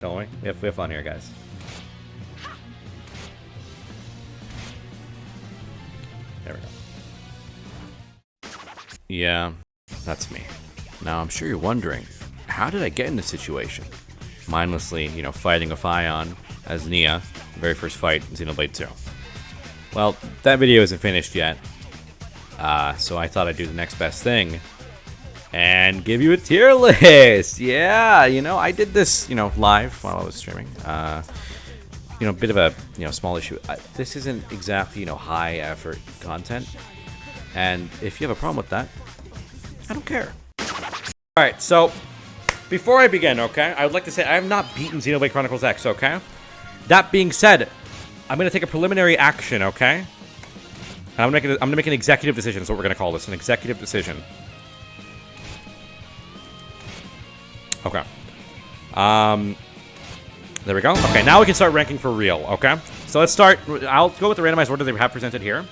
Don't we? We have fun here, guys. There we go. Yeah, that's me. Now, I'm sure you're wondering, how did I get in this situation? Mindlessly, you know, fighting a Fion as Nia, the very first fight in Xenoblade 2. Well, that video isn't finished yet, so I thought I'd do the next best thing and give you a tier list. Yeah, you know, I did this, you know, live while I was streaming. You know, bit of a, you know, small issue. This isn't exactly, you know, high effort content, and if you have a problem with that, I don't care. All right, so before I begin, okay, I would like to say I have not beaten Xenoblade Chronicles X, okay? That being said, I'm gonna take a preliminary action, okay? And I'm gonna make an executive decision. Is what we're gonna call this, an executive decision. Okay. There we go. Okay, now we can start ranking for real, okay? So let's start. I'll go with the randomized order they have presented here.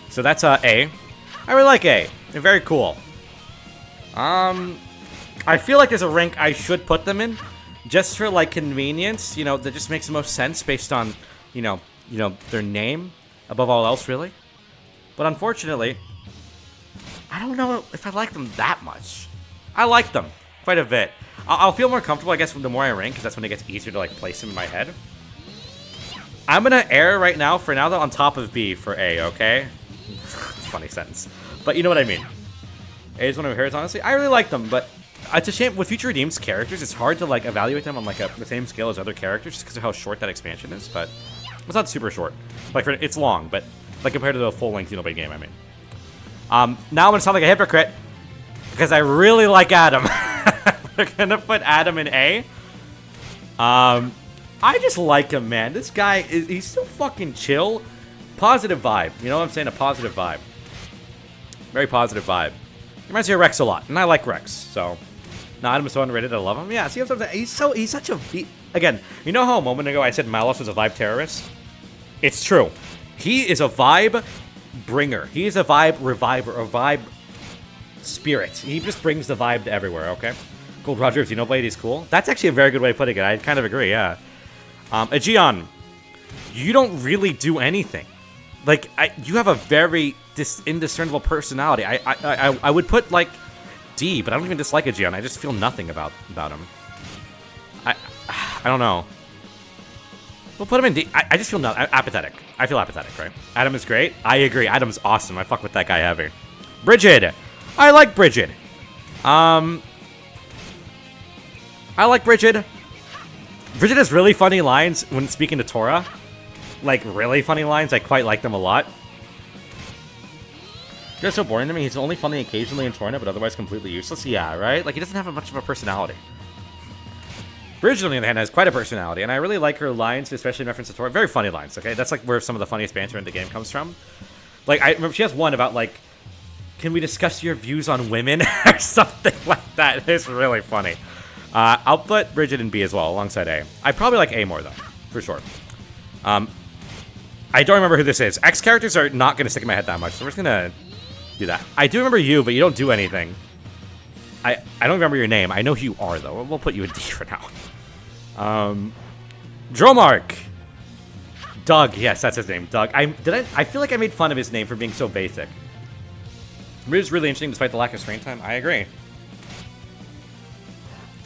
So that's A. I really like A. They're very cool. I feel like there's a rank I should put them in, just for like convenience. You know, that just makes the most sense based on, you know, their name above all else, really. But unfortunately, I don't know if I like them that much. I like them quite a bit. I'll feel more comfortable, I guess, the more I rank, because that's when it gets easier to like place them in my head. I'm gonna err right now, for now, though, on top of B for A, okay? It's a funny sentence, but you know what I mean. A is one of my favorites, honestly. I really like them, but it's a shame with Future Redeemed's characters. It's hard to like evaluate them on like the same scale as other characters, just because of how short that expansion is. But it's not super short. Like it's long, but like compared to the full-length Xenoblade game, I mean. Now I'm gonna sound like a hypocrite because I really like Adam. We're gonna put Adam in A. I just like him, man. This guy he's so fucking chill. Positive vibe. You know what I'm saying? A positive vibe. Very positive vibe. Reminds me of Rex a lot, and I like Rex, so. No, Adam is so underrated, I love him. Yeah, see what I'm saying? He's such a again, you know how a moment ago I said Malos was a vibe terrorist? It's true. He is a vibe bringer. He is a vibe reviver, a vibe spirit. He just brings the vibe to everywhere, okay? Gold Roger of Xenoblade is cool. That's actually a very good way of putting it. I kind of agree, yeah. Aegeon, you don't really do anything. Like, you have a very indiscernible personality. I would put, like, D, but I don't even dislike Aegeon. I just feel nothing about him. I don't know. We'll put him in D. I just feel apathetic. I feel apathetic, right? Adam is great. I agree. Adam's awesome. I fuck with that guy heavy. Bridget. I like Bridget. I like Bridget. Bridget has really funny lines when speaking to Tora. Like, really funny lines. I quite like them a lot. You're so boring to me. He's only funny occasionally in Torna, but otherwise completely useless. Yeah, right? Like, he doesn't have much of a personality. Bridget, on the other hand, has quite a personality, and I really like her lines, especially in reference to Tora. Very funny lines, okay? That's, like, where some of the funniest banter in the game comes from. Like, I remember she has one about, like, can we discuss your views on women? Or something like that. It's really funny. I'll put Bridget in B as well, alongside A. I probably like A more, though, for sure. I don't remember who this is. X characters are not going to stick in my head that much, so we're just going to do that. I do remember you, but you don't do anything. I don't remember your name. I know who you are, though. We'll put you in D for now. Dromark. Doug. Yes, that's his name. Doug. I feel like I made fun of his name for being so basic. It is really interesting despite the lack of screen time. I agree.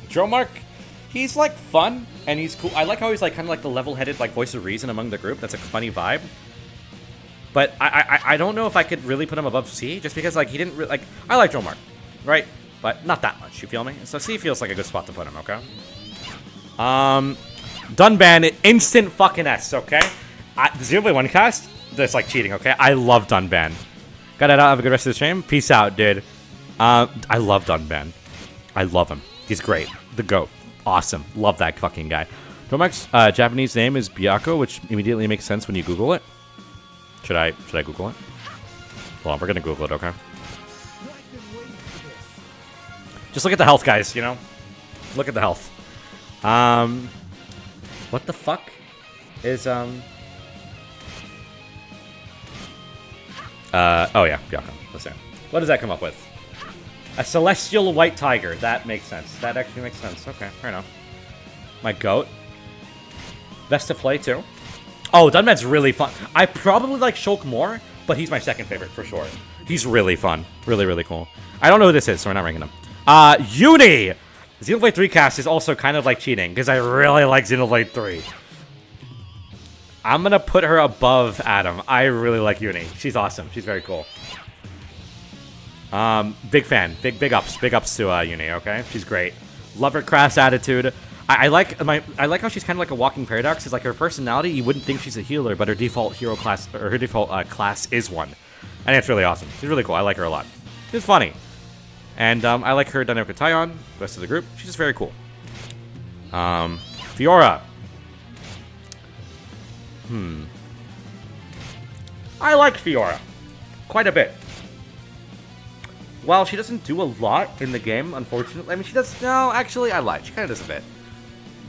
Dromark, he's like fun and he's cool. I like how he's like kind of like the level-headed like voice of reason among the group. That's a funny vibe. But I don't know if I could really put him above C just because like he didn't really like. I like Dromark, right? But not that much. You feel me? So C feels like a good spot to put him. Okay. Dunban, instant fucking S. Okay. The Xenoblade 1 cast. That's like cheating. Okay. I love Dunban. Got it out. Have a good rest of the stream. Peace out, dude. I love Dunban. I love him. He's great. The GOAT. Awesome. Love that fucking guy. Dromark's Japanese name is Byako, which immediately makes sense when you Google it. Should I Google it? Hold on, we're gonna Google it, okay? Just look at the health, guys, you know? Look at the health. What the fuck is, oh yeah, Byako. Let's see. What does that come up with? A celestial white tiger. That makes sense. That actually makes sense. Okay, fair enough. My goat. Best to play, too. Oh, Dunman's really fun. I probably like Shulk more, but he's my second favorite, for sure. He's really fun. Really, really cool. I don't know who this is, so we're not ranking him. Uni! Xenoblade 3 cast is also kind of like cheating, because I really like Xenoblade 3. I'm going to put her above Adam. I really like Uni. She's awesome. She's very cool. Big fan. Big ups. Big ups to Uni, okay? She's great. Love her crass attitude. I like how she's kind of like a walking paradox. It's like her personality, you wouldn't think she's a healer, but her default hero class, or her default class is one. And it's really awesome. She's really cool. I like her a lot. She's funny. And I like her dynamic with Taion, the rest of the group. She's just very cool. Fiora. I like Fiora quite a bit. While she doesn't do a lot in the game, unfortunately. I mean, she does... No, actually, I lied. She kind of does a bit.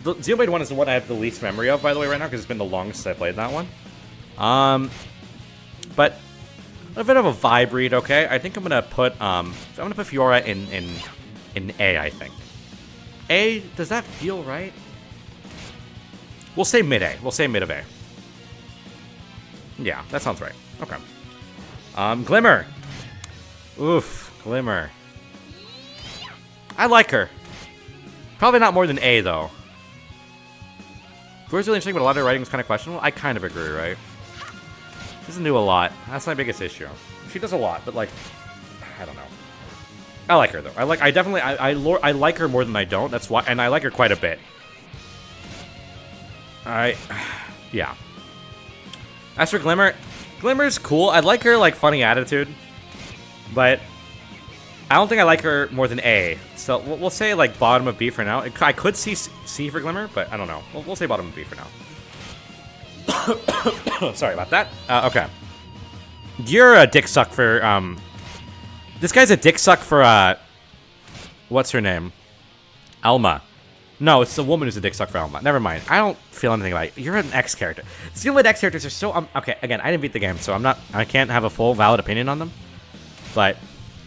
The Xenoblade 1 is the one I have the least memory of, by the way, right now, because it's been the longest since I played that one. But a bit of a vibe read, okay? I think I'm gonna put Fiora in A, I think. A, does that feel right? We'll say mid-A. We'll say mid of A. Yeah, that sounds right. Okay. Glimmer. Oof, Glimmer. I like her. Probably not more than A, though. Flora's really interesting, but a lot of her writing was kind of questionable. I kind of agree, right? She doesn't do a lot. That's my biggest issue. She does a lot, but, like, I don't know. I like her, though. I like her more than I don't. That's why, and I like her quite a bit. Yeah. As for Glimmer, Glimmer's cool. I like her, like, funny attitude. But I don't think I like her more than A. So we'll say, like, bottom of B for now. I could see C for Glimmer, but I don't know. We'll say bottom of B for now. Sorry about that. Okay. You're a dick suck for, This guy's a dick suck for, what's her name? Alma. No, it's the woman who's a dick suck for Alma. Never mind. I don't feel anything about it. You're an X character. Xenoblade X characters are so... okay, again, I didn't beat the game, so I can't have a full, valid opinion on them. But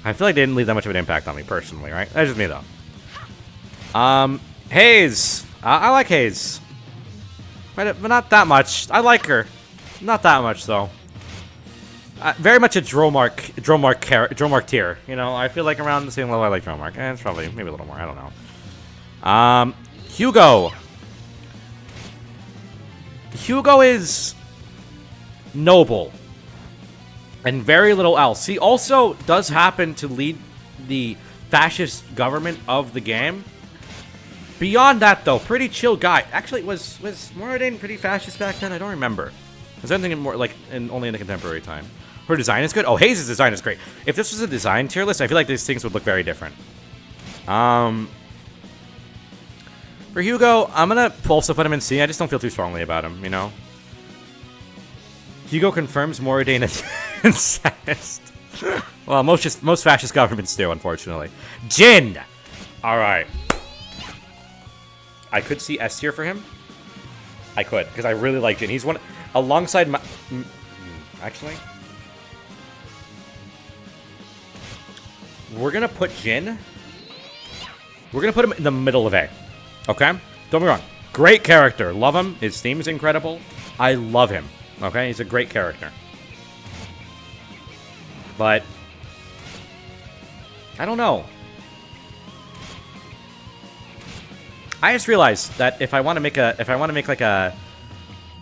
I feel like they didn't leave that much of an impact on me, personally, right? That's just me, though. Haze. I like Haze. But not that much. I like her. Not that much, though. Very much a Dromark tier. You know, I feel like around the same level I like Dromark. It's probably maybe a little more. I don't know. Hugo. Hugo is noble. And very little else. He also does happen to lead the fascist government of the game. Beyond that, though, pretty chill guy. Actually, was Moradin pretty fascist back then? I don't remember. Was there anything more like only in the contemporary time? Her design is good. Oh, Haze's design is great. If this was a design tier list, I feel like these things would look very different. For Hugo, I'm gonna also put him in C. I just don't feel too strongly about him, you know? Hugo confirms Moradin is incest. Well, most fascist governments do, unfortunately. Jin! Alright. I could see S tier for him. I could, because I really like Jin. He's one... Alongside my... Actually... We're gonna put Jin... We're gonna put him in the middle of A. Okay? Don't be wrong. Great character. Love him. His theme is incredible. I love him. Okay? He's a great character. But... I don't know. I just realized that if I want to make like a...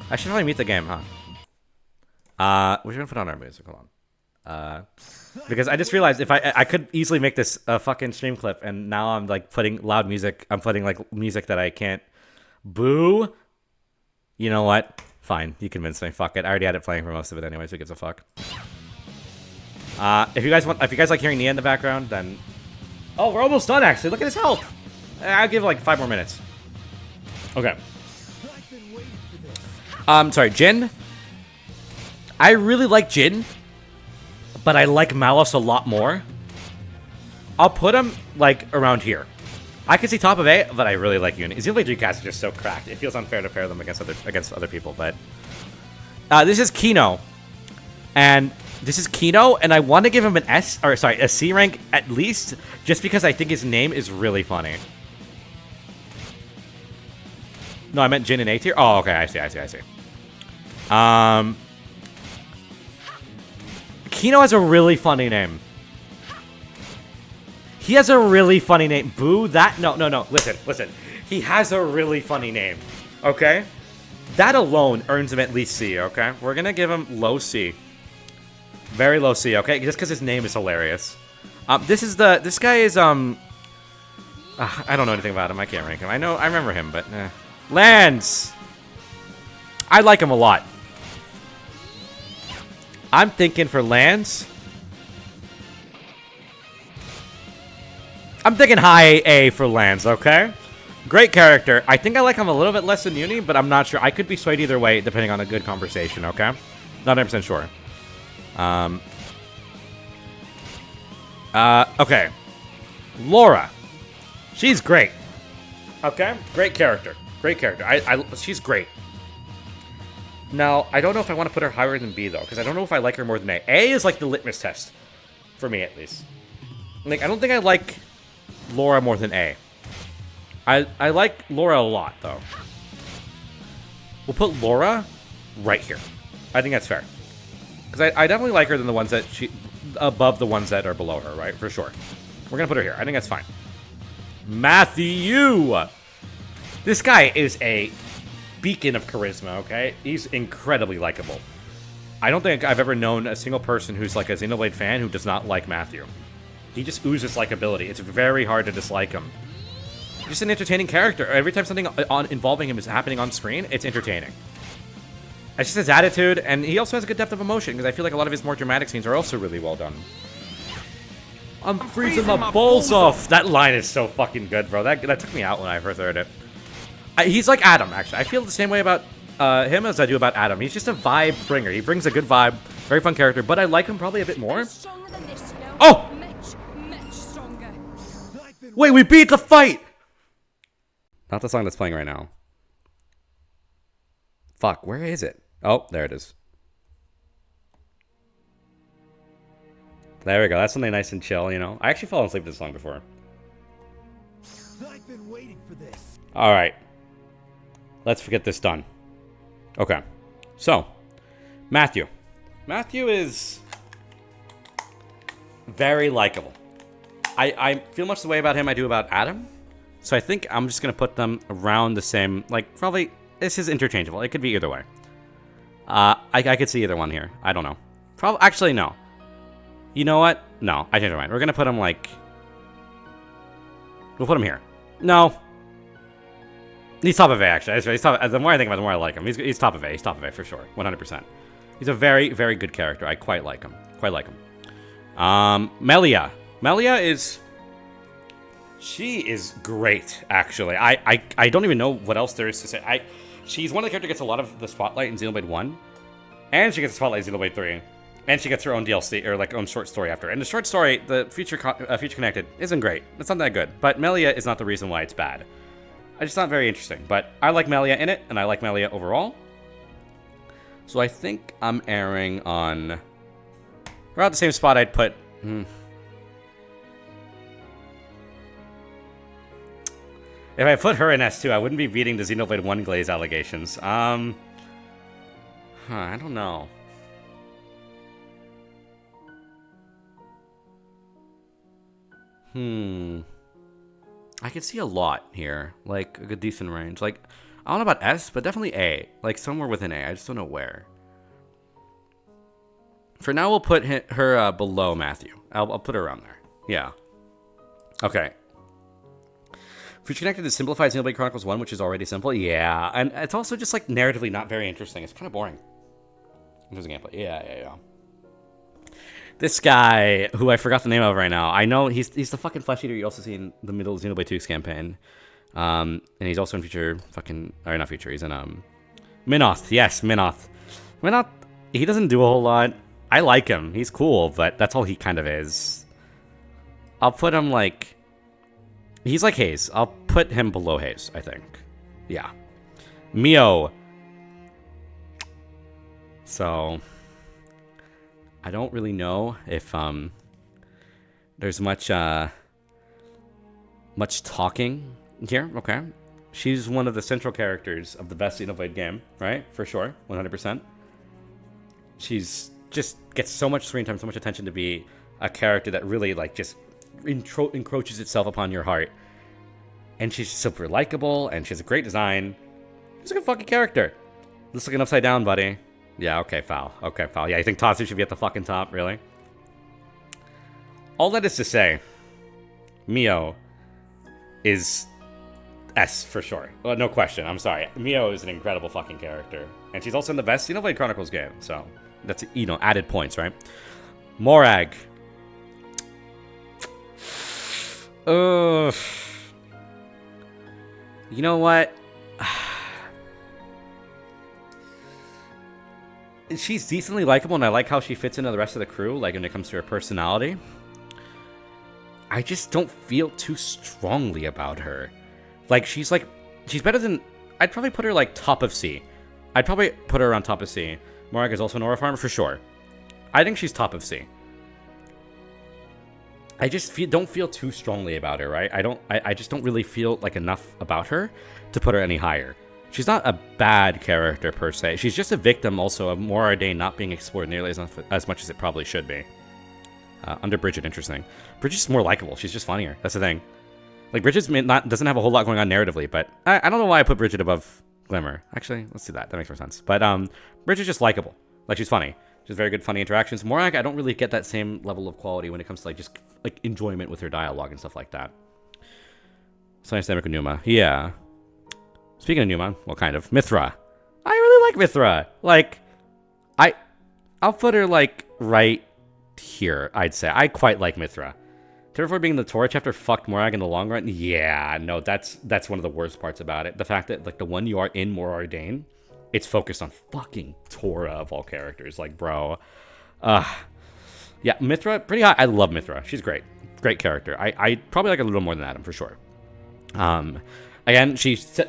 I should probably meet the game, huh? We're gonna put on our music. Hold on. Because I just realized if I could easily make this a fucking stream clip, and now I'm like putting loud music. I'm putting like music that I can't. Boo. You know what? Fine. You convinced me. Fuck it. I already had it playing for most of it anyways. Who gives a fuck? If you guys like hearing Nia in the background, then... Oh, we're almost done, actually. Look at his health. I'll give like 5 more minutes. Okay. Sorry, Jin. I really like Jin, but I like Malice a lot more. I'll put him, like, around here. I can see top of A, but I really like Uni. Xenoblade 3 cast are just so cracked. It feels unfair to pair them against other people, but... this is Kino. And this is Kino, and I want to give him an S, or sorry, a C rank at least, just because I think his name is really funny. No, I meant Jin in A tier. Oh, okay. I see. Kino has a really funny name. He has a really funny name. Boo, that... No. Listen. He has a really funny name. Okay? That alone earns him at least C, okay? We're gonna give him low C. Very low C, okay? Just because his name is hilarious. This guy is, I don't know anything about him. I can't rank him. I remember him, but, Lance! I like him a lot. I'm thinking for Lance... I'm thinking high A for Lance, okay? Great character. I think I like him a little bit less than Uni, but I'm not sure. I could be swayed either way, depending on a good conversation, okay? Not 100% sure. Okay. Laura. She's great. Okay? Great character. She's great. Now, I don't know if I want to put her higher than B, though, because I don't know if I like her more than A. A is like the litmus test. For me, at least. Like, I don't think I like Laura more than A. I like Laura a lot, though. We'll put Laura right here. I think that's fair. Because I definitely like her than the ones that above the ones that are below her, right? For sure. We're going to put her here. I think that's fine. Matthew! This guy is a beacon of charisma, okay? He's incredibly likable. I don't think I've ever known a single person who's like a Xenoblade fan who does not like Matthew. He just oozes likability. It's very hard to dislike him. Just an entertaining character. Every time something involving him is happening on screen, it's entertaining. It's just his attitude, and he also has a good depth of emotion, because I feel like a lot of his more dramatic scenes are also really well done. I'm freezing my balls off! That line is so fucking good, bro. That took me out when I first heard it. He's like Adam, actually. I feel the same way about him as I do about Adam. He's just a vibe bringer. He brings a good vibe. Very fun character, but I like him probably a bit more. Oh! Wait, we beat the fight! Not the song that's playing right now. Fuck, where is it? Oh, there it is. There we go. That's something nice and chill, you know. I actually fell asleep to this song before. I've been waiting for this. All right. Let's get this done. Okay. So, Matthew. Matthew is very likable. I feel much the way about him I do about Adam. So I think I'm just going to put them around the same, like, probably, this is interchangeable. It could be either way. I could see either one here. I don't know. Actually, no. You know what? No, I changed my mind. We're going to put him, like, we'll put him here. No. He's top of A, actually. He's top, the more I think about it, the more I like him. He's top of A. He's top of A, for sure. 100%. He's a very, very good character. I quite like him. Melia. Melia is... She is great, actually. I don't even know what else there is to say. She's one of the characters that gets a lot of the spotlight in Xenoblade 1. And she gets the spotlight in Xenoblade 3. And she gets her own DLC, or like own short story after. And the short story, the Future Connected, isn't great. It's not that good. But Melia is not the reason why it's bad. It's just not very interesting. But I like Melia in it, and I like Melia overall. So I think I'm erring on... Around the same spot I'd put... If I put her in S2, I wouldn't be beating the Xenoblade 1 Glaze allegations. I don't know. I could see a lot here. Like, a good decent range. Like, I don't know about S, but definitely A. Like, somewhere within A. I just don't know where. For now, we'll put her below Matthew. I'll put her around there. Yeah. Okay. Future Connected is simplified Xenoblade Chronicles 1, which is already simple. Yeah. And it's also just, like, narratively not very interesting. It's kind of boring. In terms of gameplay. Yeah. This guy, who I forgot the name of right now, I know he's the fucking flesh eater you also see in the middle of Xenoblade 2's campaign. And he's also in Future fucking... Or not Future, he's in, Minoth. Yes, Minoth. Minoth, he doesn't do a whole lot. I like him. He's cool, but that's all he kind of is. I'll put him, like... He's like Hayes. I'll put him below Hayes, I think. Yeah. Mio. So... I don't really know if there's much talking here. Okay. She's one of the central characters of the best Xenoblade game, right? For sure, 100%. She's just gets so much screen time, so much attention to be a character that really like just encroaches itself upon your heart. And she's super likable, and she has a great design. She's a good fucking character. This looking upside down, buddy. Yeah, okay, foul. Okay, foul. Yeah, you think Tatsu should be at the fucking top, really? All that is to say, Mio is S for sure. Well, no question. I'm sorry. Mio is an incredible fucking character. And she's also in the best Xenoblade Chronicles game. So, that's, you know, added points, right? Morag. Ugh. You know what? She's decently likable, and I like how she fits into the rest of the crew, like when it comes to her personality. I just don't feel too strongly about her. Like, she's better than... I'd probably put her, like, top of C. I'd probably put her on top of C. Morag is also an aura farmer, for sure. I think she's top of C. I just don't feel too strongly about her, right? I just don't really feel like enough about her to put her any higher. She's not a bad character per se. She's just a victim also of Morardain not being explored nearly as much as it probably should be. Under Bridget, interesting. Bridget's more likable. She's just funnier. That's the thing. Like, Bridget doesn't have a whole lot going on narratively, but I don't know why I put Bridget above Glimmer. Actually, let's do that. That makes more sense. But Bridget's just likable. Like, she's funny. She has very good funny interactions. Morag, I don't really get that same level of quality when it comes to like just like enjoyment with her dialogue and stuff like that. Science Dynamic Numa. Yeah. Speaking of Numa, well, kind of. Mithra. I really like Mithra. Like, I'll put her like right here, I'd say. I quite like Mithra. Terraform being the Torah chapter fucked Morag in the long run. Yeah, no, that's one of the worst parts about it. The fact that like the one you are in Morardain, it's focused on fucking Torah of all characters. Like, bro. Yeah, Mithra, pretty high. I love Mithra. She's great. Great character. I probably like a little more than Adam, for sure. Again, she's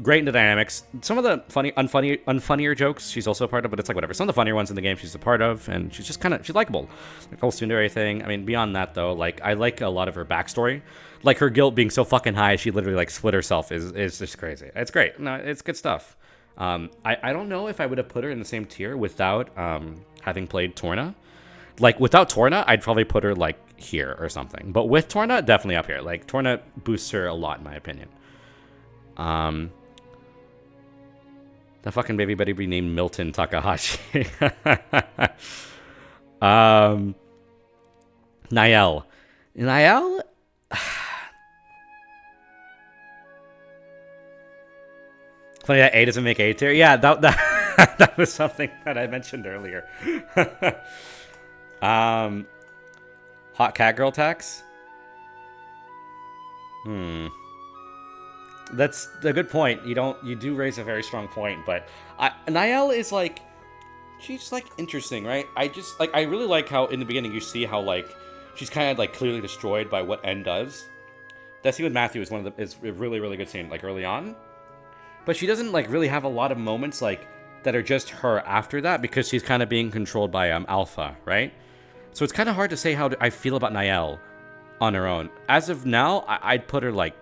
great in the dynamics. Some of the unfunnier jokes she's also a part of, but it's like whatever. Some of the funnier ones in the game she's a part of, and she's just she's likable. The whole tsundere thing. I mean, beyond that though, like I like a lot of her backstory. Like her guilt being so fucking high, she literally like split herself is just crazy. It's great. No, it's good stuff. I don't know if I would have put her in the same tier without having played Torna. Like, without Torna, I'd probably put her, like, here or something. But with Torna, definitely up here. Like, Torna boosts her a lot, in my opinion. The fucking baby better be named Milton Takahashi. Niall. Niall? Funny that A doesn't make A tier. Yeah, that was something that I mentioned earlier. Hot cat girl tax? That's a good point. You do raise a very strong point, but Niall is like, she's like interesting, right? I really like how in the beginning you see how like she's kind of like clearly destroyed by what N does. That scene with Matthew is is a really, really good scene, like early on. But she doesn't like really have a lot of moments like that are just her after that because she's kind of being controlled by Alpha, right? So it's kind of hard to say how I feel about Niall on her own. As of now, I'd put her like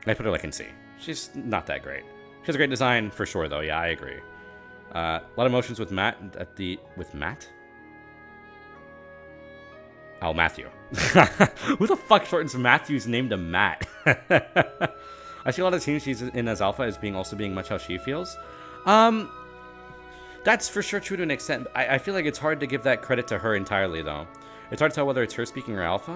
in C. She's not that great. She has a great design for sure, though. Yeah, I agree. A lot of emotions with Matt with Matt. Oh, Matthew. Who the fuck shortens Matthew's name to Matt? I see a lot of scenes she's in as Alpha as also being much how she feels. That's for sure true to an extent. I feel like it's hard to give that credit to her entirely, though. It's hard to tell whether it's her speaking or Alpha.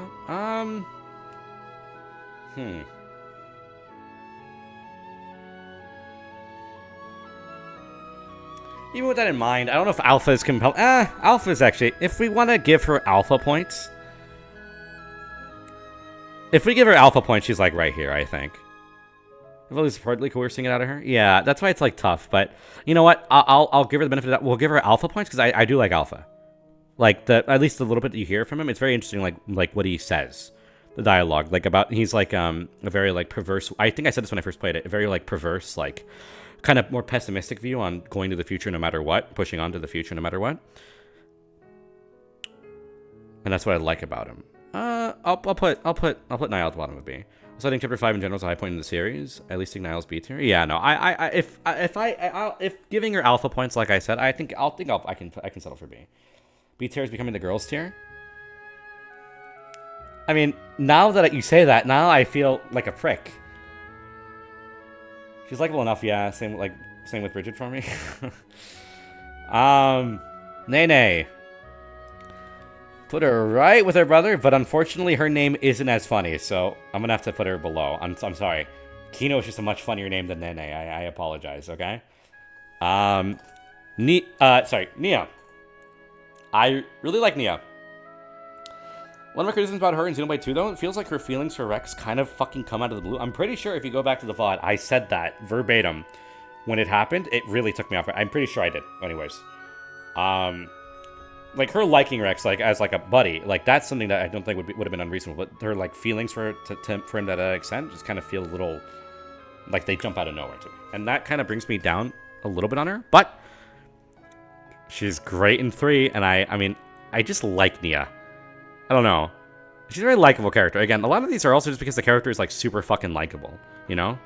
Even with that in mind, I don't know if Alpha is compelled. Alpha is actually... If we want to give her Alpha points... If we give her Alpha points, she's like right here, I think. If at least partly coercing it out of her. Yeah, that's why it's like tough. But you know what? I'll give her the benefit of that. We'll give her Alpha points because I do like Alpha. Like at least the little bit that you hear from him, it's very interesting. Like what he says, the dialogue, like about he's like a very like perverse. I think I said this when I first played it. A very like perverse, like kind of more pessimistic view on going to the future no matter what, pushing on to the future no matter what. And that's what I like about him. put Niall at the bottom of B. So I think chapter 5 in general is a high point in the series. At least think Niall's B tier. Yeah, no, if giving her alpha points, like I said, I can settle for B. B tier is becoming the girls tier. I mean, now that you say that, now I feel like a prick. She's likable enough, yeah. Same with Bridget for me. Nene. Put her right with her brother, but unfortunately her name isn't as funny, so I'm gonna have to put her below. I'm sorry. Kino is just a much funnier name than Nene. I apologize, okay? Nia. I really like Nia. One of my criticisms about her in Xenoblade 2, though, it feels like her feelings for Rex kind of fucking come out of the blue. I'm pretty sure if you go back to the VOD, I said that verbatim when it happened. It really took me off. I'm pretty sure I did. Anyways. Like, her liking Rex, like, as, like, a buddy, like, that's something that I don't think would have been unreasonable. But her, like, feelings for him to that extent just kind of feel a little like they jump out of nowhere to me. And that kind of brings me down a little bit on her. But she's great in 3, and I mean, I just like Nia. I don't know. She's a very likable character. Again, a lot of these are also just because the character is, like, super fucking likable, you know?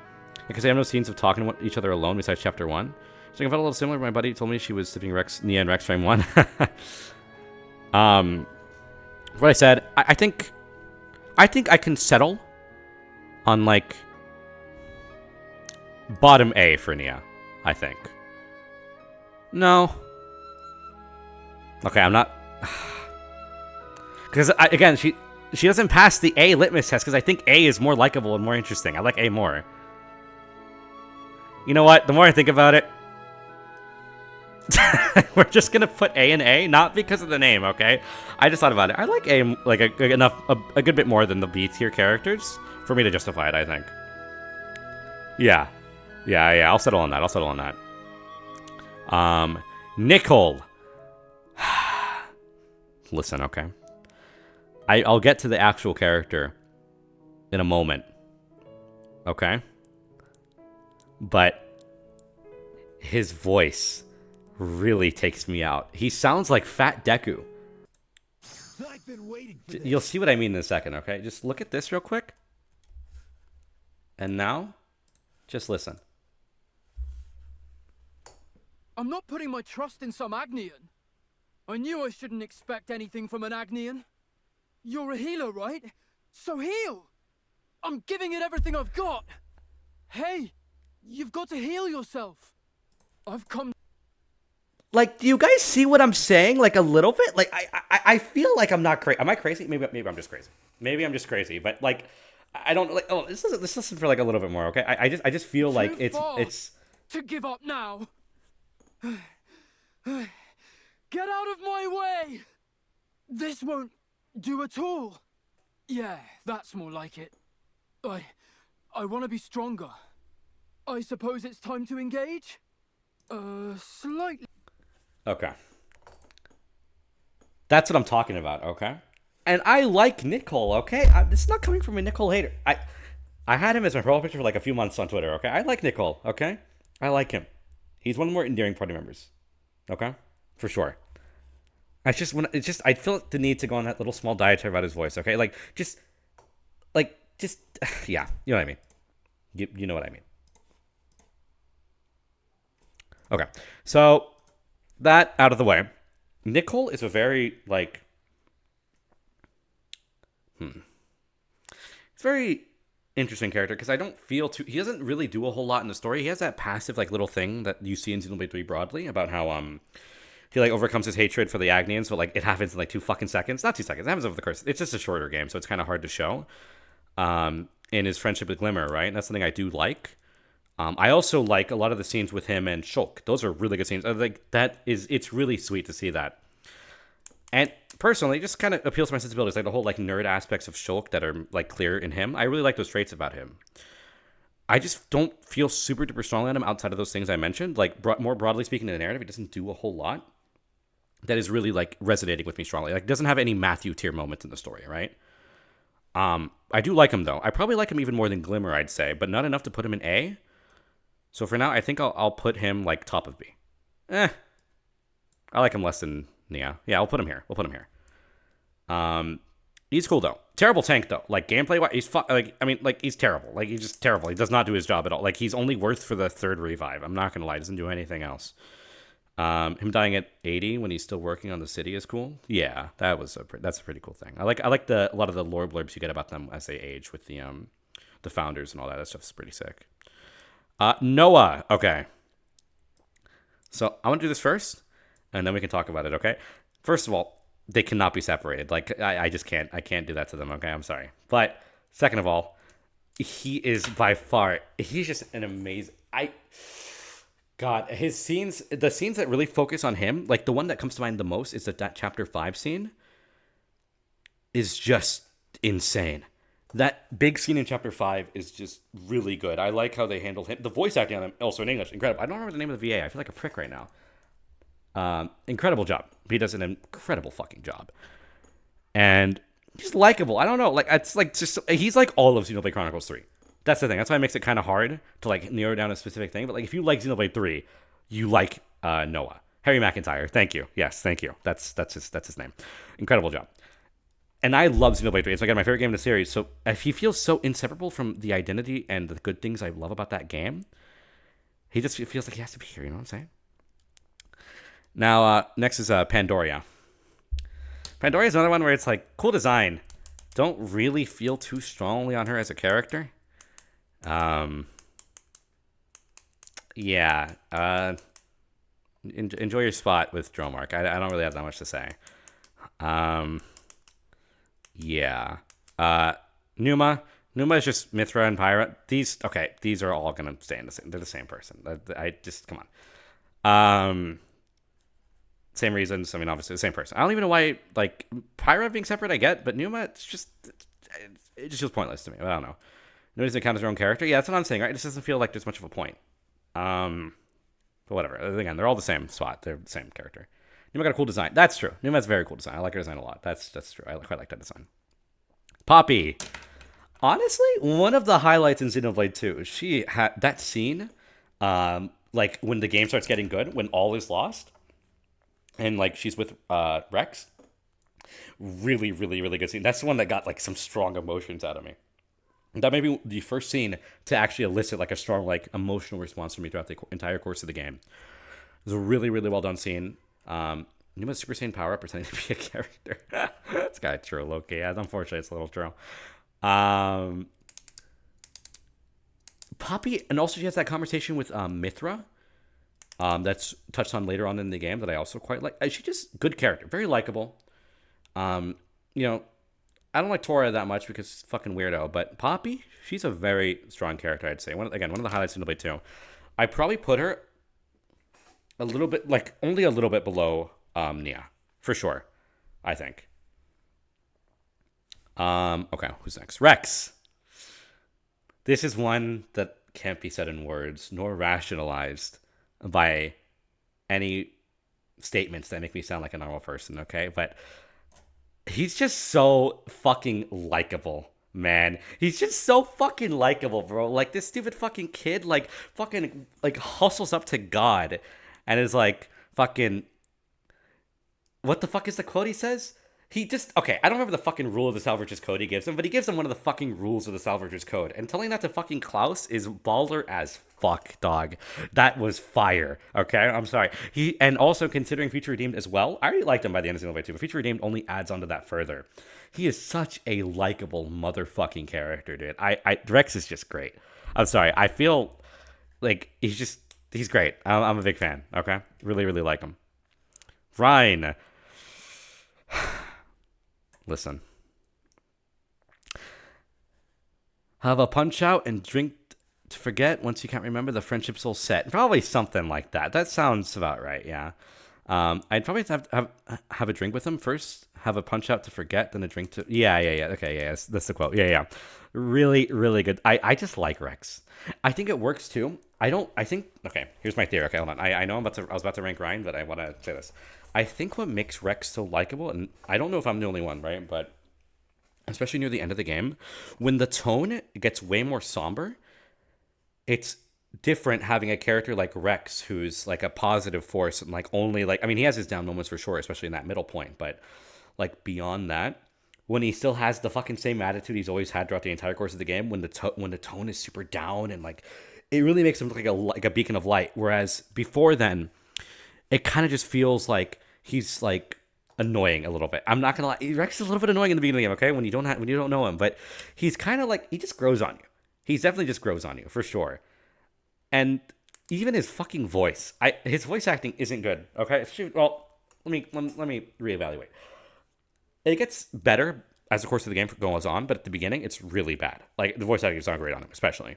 Because they have no scenes of talking to each other alone besides Chapter 1. So I felt a little similar. My buddy told me she was sipping Nia and Rex Frame 1. What I said, I think I can settle on, like, bottom A for Nia, I think. No. Okay, I'm not... Because, again, she doesn't pass the A litmus test, because I think A is more likable and more interesting. I like A more. You know what? The more I think about it, we're just going to put A in A, not because of the name, okay? I just thought about it. I like A, like, a good bit more than the B tier characters for me to justify it, I think. Yeah. Yeah, I'll settle on that. Nicole. Listen, okay? I'll get to the actual character in a moment. Okay? But his voice really takes me out. He sounds like Fat Deku. I've been waiting for this. You'll see what I mean in a second, okay? Just look at this real quick. And now, just listen. I'm not putting my trust in some Agnian. I knew I shouldn't expect anything from an Agnian. You're a healer, right? So heal! I'm giving it everything I've got! Hey, you've got to heal yourself. I've come... Like, do you guys see what I'm saying? Like, a little bit? Like, I feel like I'm not crazy. Am I crazy? Maybe I'm just crazy. Maybe I'm just crazy. But, like, I don't... like. Oh, this listen for, like, a little bit more, okay? I just feel like it's... to give up now. Get out of my way! This won't do at all. Yeah, that's more like it. I want to be stronger. I suppose it's time to engage? Slightly. Okay. That's what I'm talking about, okay? And I like Nicole, okay? It's not coming from a Nicole hater. I had him as my profile picture for like a few months on Twitter, okay? I like Nicole, okay? I like him. He's one of the more endearing party members, okay? For sure. I feel the need to go on that little small diatribe about his voice, okay? Yeah, you know what I mean. You know what I mean. Okay, so that out of the way. Nicole is a very, like, it's a very interesting character because I don't feel he doesn't really do a whole lot in the story. He has that passive, like, little thing that you see in Xenoblade 3 broadly about how, he, like, overcomes his hatred for the Agnians, but, like, it happens in, like, 2 fucking seconds. Not 2 seconds. It happens over the course. It's just a shorter game, so it's kind of hard to show. In his friendship with Glimmer, right? And that's something I do like. I also like a lot of the scenes with him and Shulk. Those are really good scenes. It's really sweet to see that. And personally, it just kind of appeals to my sensibilities, like the whole, like, nerd aspects of Shulk that are, like, clear in him. I really like those traits about him. I just don't feel super duper strong on him outside of those things I mentioned. Like, more broadly speaking in the narrative, he doesn't do a whole lot that is really, like, resonating with me strongly. Like, doesn't have any Matthew tier moments in the story, right? I do like him, though. I probably like him even more than Glimmer, I'd say, but not enough to put him in A. So for now, I think I'll put him, like, top of B. I like him less than Nia. Yeah, I'll put him here. We'll put him here. He's cool, though. Terrible tank though. Like gameplay wise, he's terrible. Like he's just terrible. He does not do his job at all. Like he's only worth for the 3rd revive. I'm not gonna lie, he doesn't do anything else. Him dying at 80 when he's still working on the city is cool. Yeah, that's a pretty cool thing. I like a lot of the lore blurbs you get about them as they age with the founders and all that. That stuff's pretty sick. Noah. Okay. So I want to do this first, and then we can talk about it. Okay. First of all, they cannot be separated. Like I just can't. I can't do that to them. Okay. I'm sorry. But second of all, he is by far. He's just an amazing. God, his scenes, the scenes that really focus on him, like the one that comes to mind the most is that chapter 5 scene is just insane. That big scene in chapter 5 is just really good. I like how they handled him. The voice acting on him, also in English, incredible. I don't remember the name of the VA. I feel like a prick right now. Incredible job. He does an incredible fucking job. And he's likable. I don't know. Like, it's like just, he's like all of Xenoblade Chronicles 3. That's the thing. That's why it makes it kind of hard to like narrow down a specific thing. But like, if you like Xenoblade 3, you like Noah. Harry McIntyre. Thank you. Yes, thank you. That's his name. Incredible job. And I love Xenoblade 3. It's like my favorite game in the series. So if he feels so inseparable from the identity and the good things I love about that game, he just feels like he has to be here. You know what I'm saying? Now, next is Pandoria. Pandoria is another one where it's like, cool design. Don't really feel too strongly on her as a character. Yeah. Enjoy your spot with Dromark. I don't really have that much to say. Yeah. Numa is just Mithra and Pyra. These are all gonna stay in the same. They're the same person. I just come on. Same reasons. I mean, obviously the same person. I don't even know why. Like Pyra being separate, I get, but Numa, it just feels pointless to me. I don't know. Numa doesn't count as her own character. Yeah, that's what I'm saying. Right? It just doesn't feel like there's much of a point. But whatever. Again, they're all the same spot. They're the same character. Numa got a cool design. That's true. Numa has a very cool design. I like her design a lot. That's true. I quite like that design. Poppy. Honestly, one of the highlights in Xenoblade 2, she had that scene, like when the game starts getting good, when all is lost, and like she's with Rex. Really, really, really good scene. That's the one that got like some strong emotions out of me. That may be the first scene to actually elicit like a strong like emotional response from me throughout the entire course of the game. It was a really, really well done scene. Numa's Super Saiyan power up pretending to be a character. It's kind of true, Loki. Yeah, unfortunately, it's a little true. Poppy, and also she has that conversation with Mithra. That's touched on later on in the game that I also quite like. She just good character, very likable. You know, I don't like Tora that much because it's fucking weirdo, but Poppy, she's a very strong character, I'd say. One of the highlights in Xenoblade 2. I probably put her a little bit, like, only a little bit below Nia, for sure, I think. Okay, who's next? Rex. This is one that can't be said in words, nor rationalized by any statements that make me sound like a normal person, okay? But he's just so fucking likable, man. He's just so fucking likable, bro. Like, this stupid fucking kid, like, fucking, like, hustles up to God and is like, fucking, what the fuck is the quote he says? He just, okay, I don't remember the fucking rule of the Salvagers Code he gives him, but he gives him one of the fucking rules of the Salvagers Code. And telling that to fucking Klaus is baller as fuck, dog. That was fire, okay? I'm sorry. And also considering Future Redeemed as well, I already liked him by the end of Xenoblade 2, but Future Redeemed only adds on to that further. He is such a likable motherfucking character, dude. Rex is just great. I'm sorry. I feel like he's great. I'm a big fan, okay? Really, really like him. Ryan. Listen. Have a punch out and drink to forget once you can't remember the friendship soul set. Probably something like that. That sounds about right, yeah. I'd probably have a drink with him first, have a punch out to forget, then a drink to... Yeah. Okay, yeah, that's the quote. Yeah. Really, really good. I just like Rex. I think it works too. Okay, here's my theory. Okay, hold on. I know I was about to rank Ryan, but I want to say this. I think what makes Rex so likable, and I don't know if I'm the only one, right? But especially near the end of the game, when the tone gets way more somber, it's different having a character like Rex who's like a positive force and like only like, I mean, he has his down moments for sure, especially in that middle point, but like beyond that, when he still has the fucking same attitude he's always had throughout the entire course of the game, when the tone is super down and like it really makes him look like a beacon of light. Whereas before then, it kind of just feels like he's like annoying a little bit. I'm not gonna lie, Rex is a little bit annoying in the beginning of the game, okay? When you don't know him, but he's kind of like he just grows on you. He's definitely just grows on you for sure. And even his fucking voice, his voice acting isn't good. Okay, well, let me reevaluate. It gets better as the course of the game goes on, but at the beginning, it's really bad. Like the voice acting is not great on him, especially.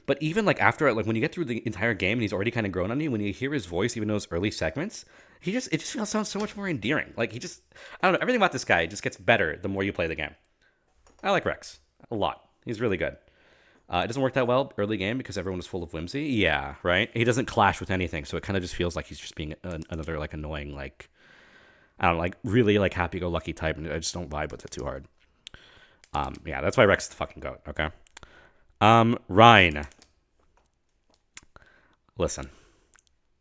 But even like after, like when you get through the entire game and he's already kind of grown on you, when you hear his voice, even those early segments, it just sounds so much more endearing. Like I don't know, everything about this guy just gets better the more you play the game. I like Rex a lot. He's really good. It doesn't work that well early game because everyone is full of whimsy. Yeah, right? He doesn't clash with anything, so it kind of just feels like he's just being another like annoying, like, I don't know, like really like happy-go-lucky type, and I just don't vibe with it too hard. Yeah, that's why Rex is the fucking goat, okay? Ryan. Listen,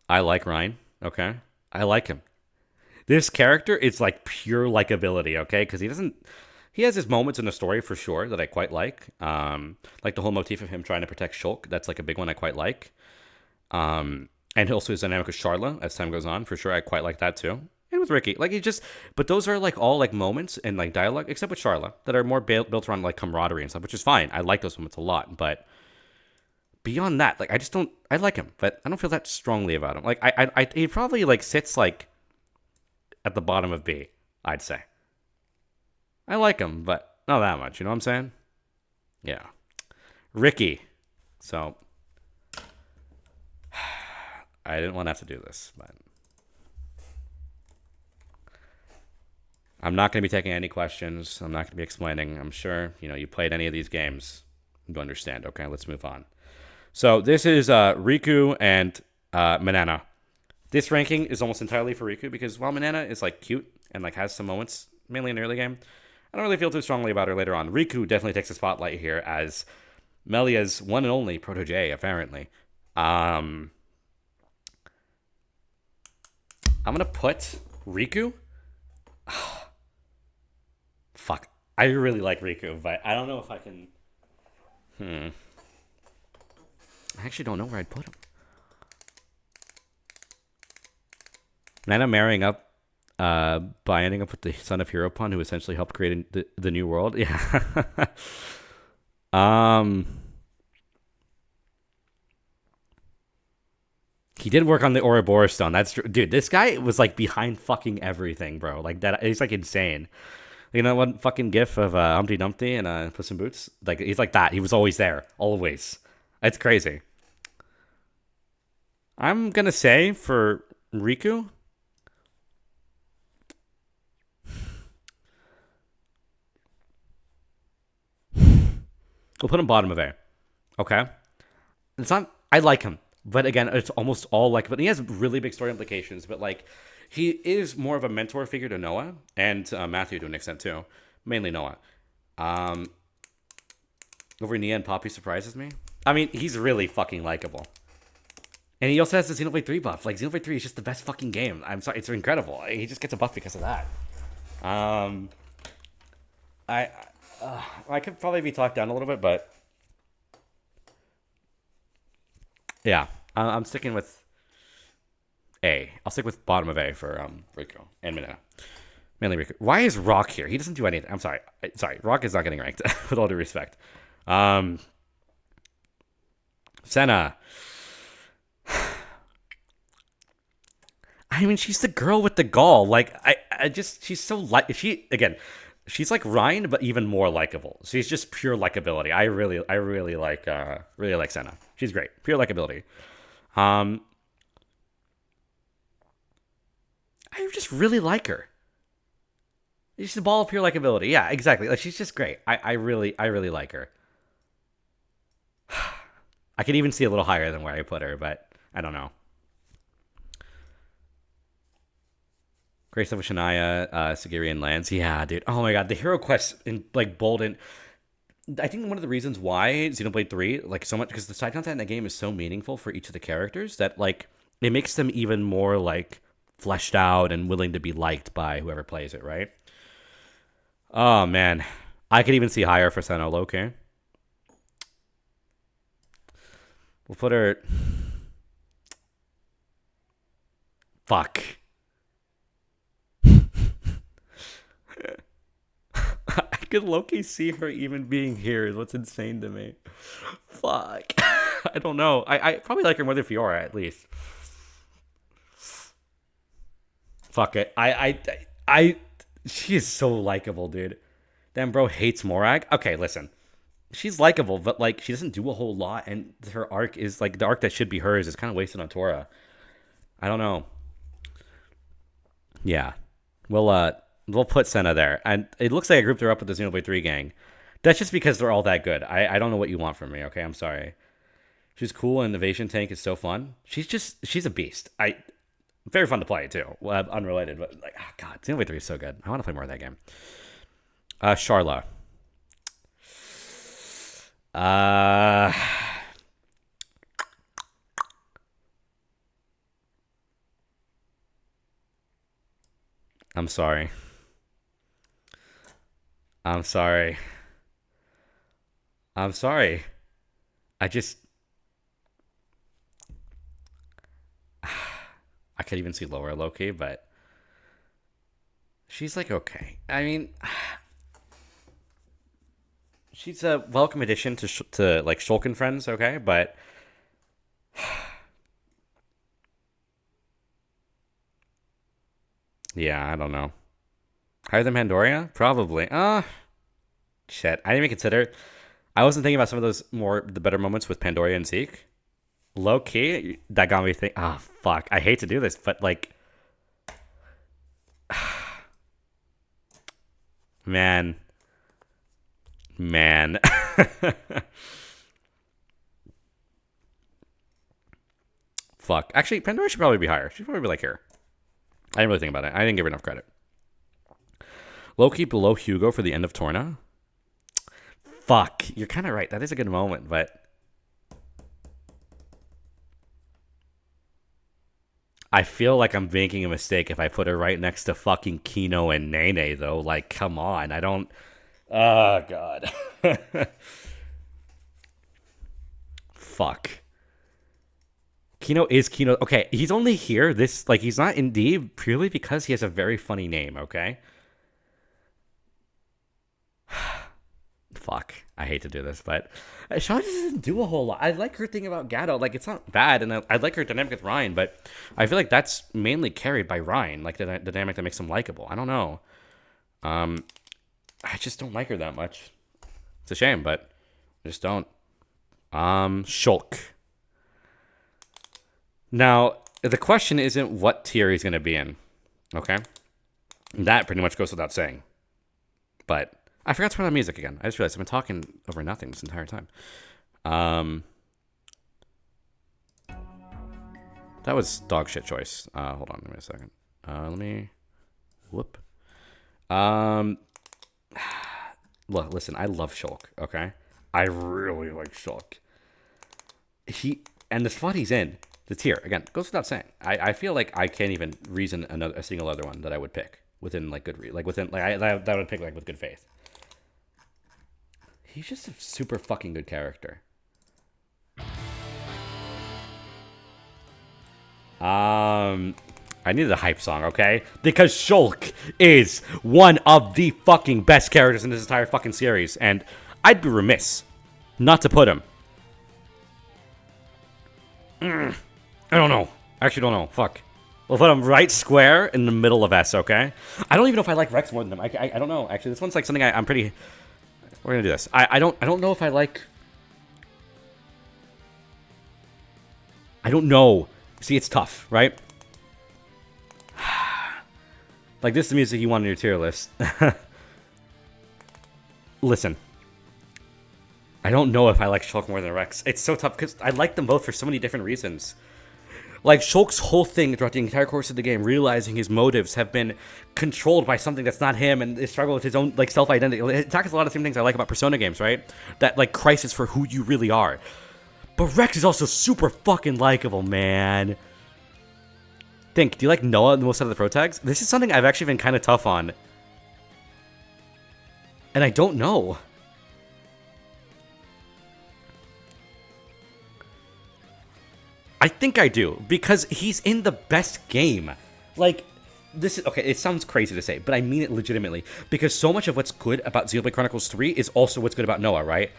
I like Ryan, okay? I like him. This character is like pure likability, okay? Because he has his moments in the story for sure that I quite like. Like the whole motif of him trying to protect Shulk. That's like a big one I quite like. And also his dynamic with Charla as time goes on. For sure, I quite like that too. And with Ricky. Like but those are like all like moments and like dialogue, except with Charla, that are more built around like camaraderie and stuff, which is fine. I like those moments a lot. But beyond that, like I like him, but I don't feel that strongly about him. Like he probably like sits like at the bottom of B, I'd say. I like him, but not that much. You know what I'm saying? Yeah. Ricky. So, I didn't want to have to do this, but I'm not going to be taking any questions. I'm not going to be explaining. I'm sure, you played any of these games. You understand. Okay, let's move on. So, this is Riku and Manana. This ranking is almost entirely for Riku because while Manana is like cute and like has some moments, mainly in the early game, I don't really feel too strongly about her later on. Riku definitely takes the spotlight here as Melia's one and only protege, apparently. I'm going to put Riku. Fuck. I really like Riku, but I don't know if I can... I actually don't know where I'd put him. Nana marrying up by ending up with the son of Heropon, who essentially helped create the new world. Yeah. He did work on the Ouroboros stone. That's true. Dude, this guy was like behind fucking everything, bro. Like that. He's like insane. You know one fucking gif of Humpty Dumpty and Puss in Boots? Like he's like that. He was always there. Always. It's crazy. I'm gonna say for Riku, we'll put him bottom of A. Okay? It's not... I like him. But again, it's almost all like... But he has really big story implications. But like, he is more of a mentor figure to Noah. And Matthew to an extent too. Mainly Noah. Over Nia and Poppy surprises me. I mean, he's really fucking likable. And he also has the Xenoblade 3 buff. Like, Xenoblade 3 is just the best fucking game. I'm sorry. It's incredible. He just gets a buff because of that. I could probably be talked down a little bit, but yeah, I'm sticking with A. I'll stick with bottom of A for Riku and Mineta. Mainly Riku. Why is Rock here? He doesn't do anything. I'm sorry. Rock is not getting ranked, with all due respect. Senna. I mean, she's the girl with the Gall. Like, she's so she's like Ryan, but even more likable. She's just pure likability. I really like Senna. She's great. Pure likability. I just really like her. She's a ball of pure likability. Yeah, exactly. Like, she's just great. I really like her. I could even see a little higher than where I put her, but I don't know. Great stuff with Shania, Sigirian Lands. Yeah, dude. Oh my god, the hero quests in like Bolden. I think one of the reasons why Xenoblade 3 like so much, because the side content in that game is so meaningful for each of the characters that like it makes them even more like fleshed out and willing to be liked by whoever plays it, right? Oh, man. I could even see higher for Senna, okay? We'll put her... Fuck. I could low-key see her even being here is what's insane to me. Fuck. I don't know. I probably like her more than Fiora, at least. Fuck it. She is so likable, dude. Damn, bro hates Morag. Okay, listen. She's likable, but, like, she doesn't do a whole lot, and her arc is, like, the arc that should be hers is kind of wasted on Tora. I don't know. Yeah. We'll put Senna there. And it looks like I grouped her up with the Xenoblade 3 gang. That's just because they're all that good. I don't know what you want from me, okay? I'm sorry. She's cool, and Innovation Tank is so fun. She's a beast. Very fun to play, too. Well, unrelated, but, like, oh, God, Xenoblade 3 is so good. I want to play more of that game. Charla. I'm sorry. I'm sorry. I'm sorry. I could even see lower low-key, but she's like okay. I mean, she's a welcome addition to like Shulk and friends, okay? But yeah, I don't know. Higher than Pandoria? Probably. Shit. I didn't even consider it. I wasn't thinking about some of the better moments with Pandoria and Zeke. Low key, that got me think. Ah, fuck. I hate to do this, but like, man. Fuck. Actually, Pandora should probably be higher. She'd probably be like here. I didn't really think about it. I didn't give her enough credit. Low-key below Hugo for the end of Torna. Fuck. You're kind of right. That is a good moment, but I feel like I'm making a mistake if I put her right next to fucking Kino and Nene, though. Like, come on. I don't... Oh, God. Fuck. Kino is Kino. Okay, he's only here. He's not in D purely because he has a very funny name, okay? Fuck. I hate to do this, but Shaw just doesn't do a whole lot. I like her thing about Gatto. Like, it's not bad, and I like her dynamic with Ryan, but I feel like that's mainly carried by Ryan, like the dynamic that makes him likable. I don't know. I just don't like her that much. It's a shame, but I just don't. Shulk. Now, the question isn't what tier he's going to be in, okay? That pretty much goes without saying. But I forgot to turn on music again. I just realized I've been talking over nothing this entire time. That was dog shit choice. Hold on, give me a second. Let me... Whoop. Look, listen, I love Shulk, okay? I really like Shulk. And the spot he's in, the tier, again, goes without saying. I feel like I can't even reason a single other one that I would pick within, like, that I would pick, like, with good faith. He's just a super fucking good character. I needed a hype song, okay? Because Shulk is one of the fucking best characters in this entire fucking series, and I'd be remiss not to put him. I don't know. I actually don't know. Fuck. We'll put him right square in the middle of S, okay? I don't even know if I like Rex more than him. I don't know. Actually, this one's like something I'm pretty... We're gonna do this. I don't know if I like... I don't know. See, it's tough, right? Like, this is the music you want on your tier list. Listen. I don't know if I like Shulk more than Rex. It's so tough because I like them both for so many different reasons. Like, Shulk's whole thing throughout the entire course of the game, realizing his motives have been controlled by something that's not him, and his struggle with his own, like, self-identity. It tackles a lot of the same things I like about Persona games, right? That, like, crisis for who you really are. But Rex is also super fucking likable, man. Think, do you like Noah the most out of the pro tags? This is something I've actually been kind of tough on. And I don't know. I think I do, because he's in the best game. Like, this is, okay, it sounds crazy to say, but I mean it legitimately. Because so much of what's good about Xenoblade Chronicles 3 is also what's good about Noah, right?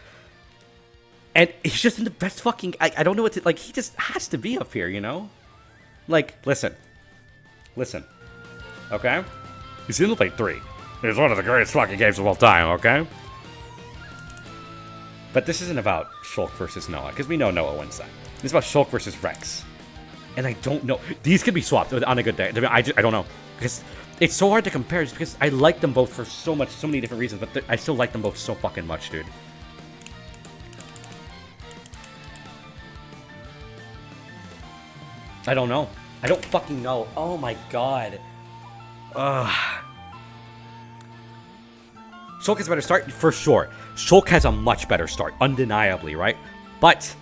And he's just in the best fucking, I don't know what to, like, he just has to be up here, you know? Like, listen. Listen. Okay? Xenoblade 3 is one of the greatest fucking games of all time, okay? But this isn't about Shulk versus Noah, because we know Noah wins that. It's about Shulk versus Rex. And I don't know. These could be swapped on a good day. I don't know. Because it's so hard to compare just because I like them both for so many different reasons, but I still like them both so fucking much, dude. I don't know. I don't fucking know. Oh my god. Ugh. Shulk has a better start, for sure. Shulk has a much better start, undeniably, right? But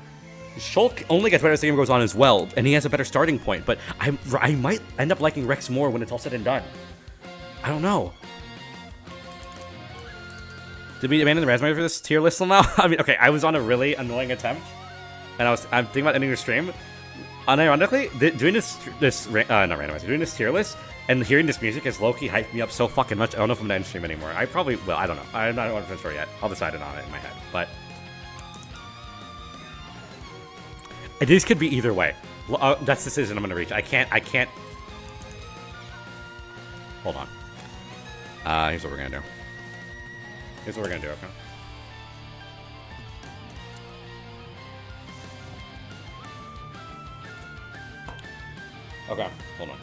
Shulk only gets better as the game goes on as well, and he has a better starting point, but I might end up liking Rex more when it's all said and done. I don't know. Did we abandon the randomizer for this tier list now? I mean, okay, I was on a really annoying attempt, and I'm thinking about ending the stream. Unironically, doing doing this tier list and hearing this music has low-key hyped me up so fucking much. I don't know if I'm gonna end stream anymore. I probably will. I don't know. I'm not 100% sure yet. I'll decide it on it in my head, but this could be either way. That's the decision I'm gonna reach. I can't. Hold on. Here's what we're gonna do. Okay. Okay, hold on.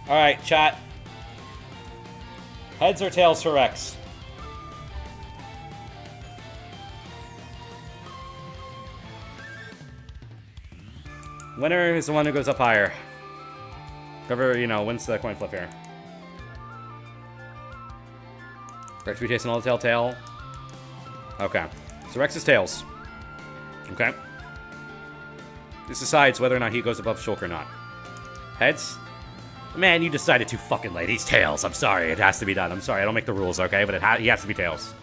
Alright, chat. Heads or tails for Rex? Winner is the one who goes up higher. Whoever, you know, wins the coin flip here. Rex be chasing all the tail. Okay. So Rex is tails. Okay. This decides whether or not he goes above Shulk or not. Heads? Man, you decided too fucking late. He's tails. I'm sorry. It has to be done. I'm sorry. I don't make the rules, okay? But he has to be tails.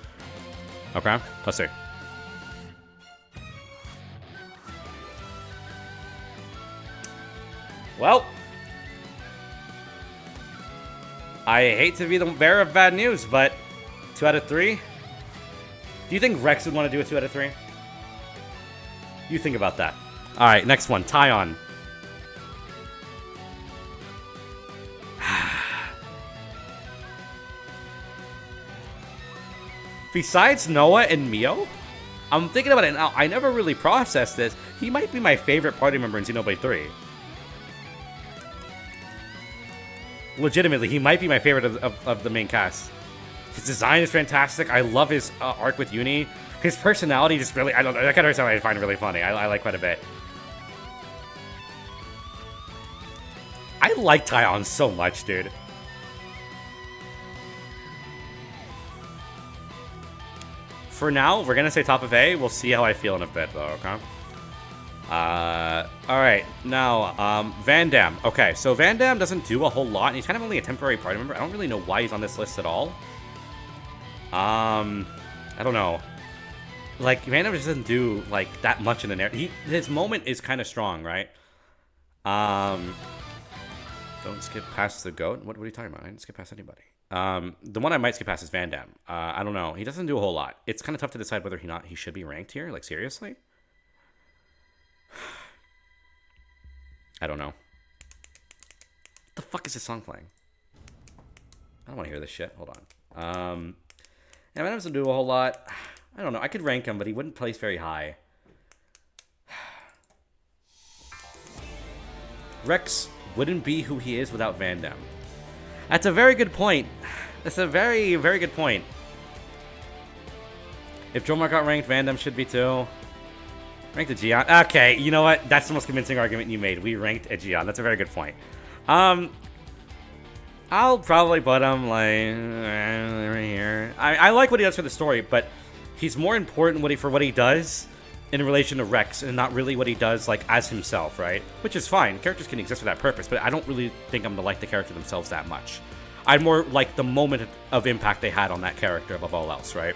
Okay. Let's see. Well. I hate to be the bearer of bad news, but 2 out of 3? Do you think Rex would want to do a 2 out of 3? You think about that. Alright, next one. Tyon. Besides Noah and Mio, I'm thinking about it now. I never really processed this. He might be my favorite party member in Xenoblade 3. Legitimately, he might be my favorite of the main cast. His design is fantastic. I love his arc with Uni. His personality just really, I don't know, that kind of personality I find really funny. I like quite a bit. I like Tyon so much, dude. For now, we're gonna say top of A. We'll see how I feel in a bit, though, okay? Alright, now, Van Damme. Okay, so Van Damme doesn't do a whole lot, and he's kind of only a temporary party member. I don't really know why he's on this list at all. I don't know. Like, Van Damme just doesn't do, like, that much in the narrative. His moment is kind of strong, right? Don't skip past the GOAT. What are you talking about? I didn't skip past anybody. The one I might skip past is Van Damme. I don't know. He doesn't do a whole lot. It's kind of tough to decide whether he should be ranked here. Like, seriously? I don't know. What the fuck is this song playing? I don't want to hear this shit. Hold on. Yeah, Van Damme doesn't do a whole lot. I don't know. I could rank him, but he wouldn't place very high. Rex wouldn't be who he is without Van Damme. That's a very good point. That's a very, very good point. If Dromar got ranked, Van Damme should be too. Ranked a Gion. Okay, you know what? That's the most convincing argument you made. We ranked a Gion. That's a very good point. I'll probably put him, like, right here. I like what he does for the story, but he's more important for what he does in relation to Rex, and not really what he does, like, as himself, right? Which is fine. Characters can exist for that purpose, but I don't really think I'm gonna like the character themselves that much. I more like the moment of impact they had on that character above all else, right?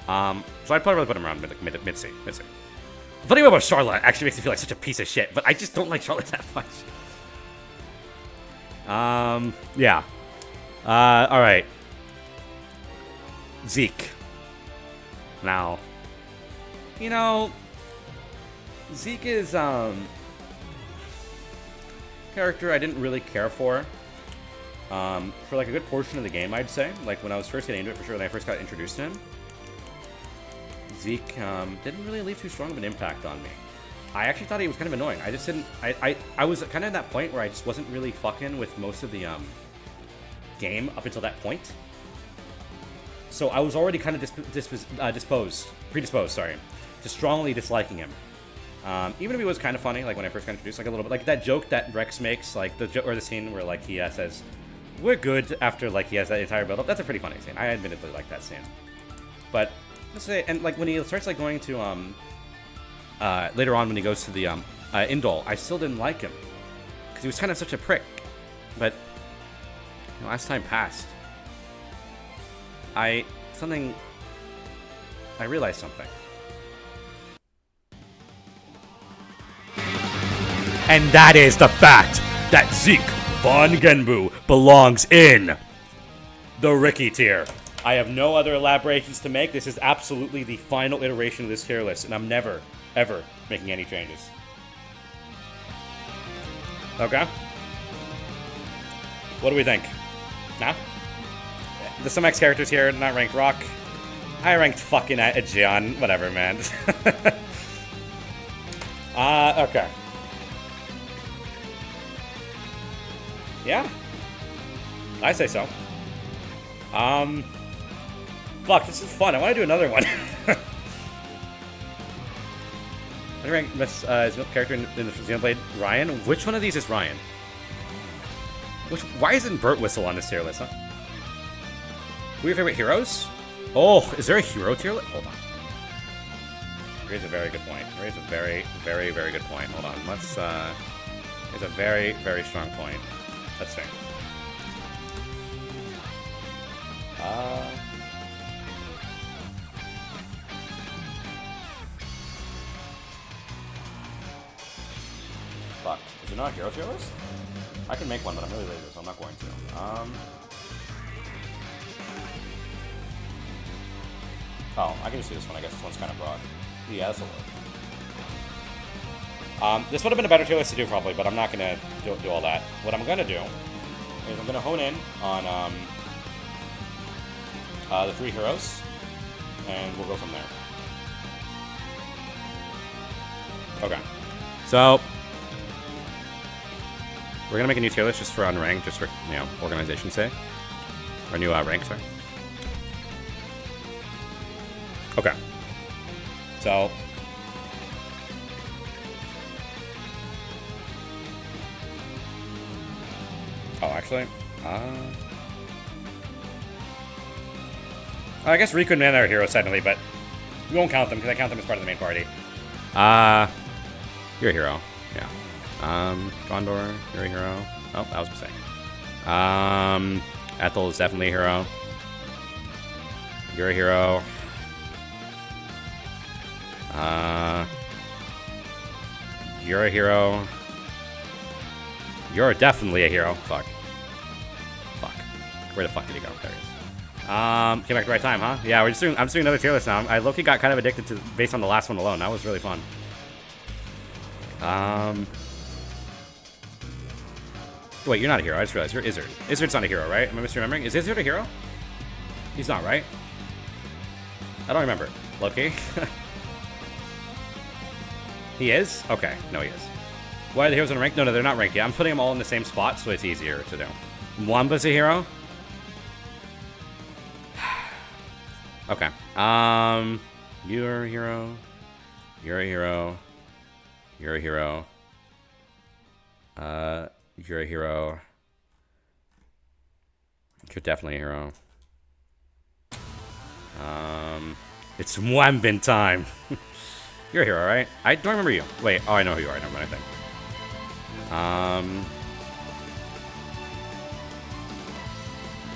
So I'd probably put him around mid-C. The funny thing about Charlotte actually makes me feel like such a piece of shit, but I just don't like Charlotte that much. Yeah. Alright. Zeke. Now, you know, Zeke is, character I didn't really care for like a good portion of the game, I'd say. Like when I was first getting into it, for sure, when I first got introduced to him, Zeke didn't really leave too strong of an impact on me. I actually thought he was kind of annoying. I just didn't. I was kind of at that point where I just wasn't really fucking with most of the game up until that point. So I was already kind of predisposed, to strongly disliking him. Even if he was kind of funny, like when I first got introduced, like a little bit, like that joke that Rex makes, like the scene where like he says, "We're good," after like he has that entire build-up. That's a pretty funny scene. I admittedly like that scene. But let's say, and like when he starts like going to later on when he goes to the Indol, I still didn't like him because he was kind of such a prick. But you know, as time passed, I realized something. And that is the fact that Zeke von Genbu belongs in the Ricky tier. I have no other elaborations to make. This is absolutely the final iteration of this tier list, and I'm never, ever making any changes. Okay? What do we think? Nah? There's some X characters here, not ranked Rock. I ranked fucking Aegeon. Whatever, man. Okay. Yeah. I say so. Fuck, this is fun. I want to do another one. I rank this character in the Xenoblade, Ryan. Which one of these is Ryan? Why isn't Burt Whistle on this tier list, huh? Who are your favorite heroes? Oh, is there a hero tier list? Hold on. Here's a very good point. Here's a very, very, very good point. Hold on. Let's, here's a very, very strong point. Let's see. Fuck. Is there not a hero tier list? I can make one, but I'm really lazy, so I'm not going to. Oh, I can just do this one. I guess this one's kind of broad. Yeah, this'll work. This would have been a better tier list to do, probably, but I'm not going to do all that. What I'm going to do is I'm going to hone in on the 3 heroes, and we'll go from there. Okay. So, we're going to make a new tier list just for unranked, just for, you know, organization's sake. Or new rank, sorry. Okay. So, oh, actually, I guess Riku and Man are heroes technically, but we won't count them because I count them as part of the main party. You're a hero, yeah. Gondor, you're a hero. Oh, that was a mistake. Ethel is definitely a hero. You're a hero. You're a hero. You're definitely a hero. Fuck. Fuck. Where the fuck did he go? There he is. Came back at the right time, huh? Yeah, I'm just doing another tier list now. I low-key got kind of addicted to based on the last one alone. That was really fun. Wait, you're not a hero. I just realized you're Izzard. Izzard's not a hero, right? Am I misremembering? Is Izzard a hero? He's not, right? I don't remember. Loki? He is? Okay. No, he is. Why are the heroes unranked? No, they're not ranked yet. I'm putting them all in the same spot, so it's easier to do. Mwamba's a hero? Okay. You're a hero. You're a hero. You're a hero. You're a hero. You're definitely a hero. It's Mwambin time. You're a hero, right? I don't remember you. Wait, oh, I know who you are. Never mind, I think.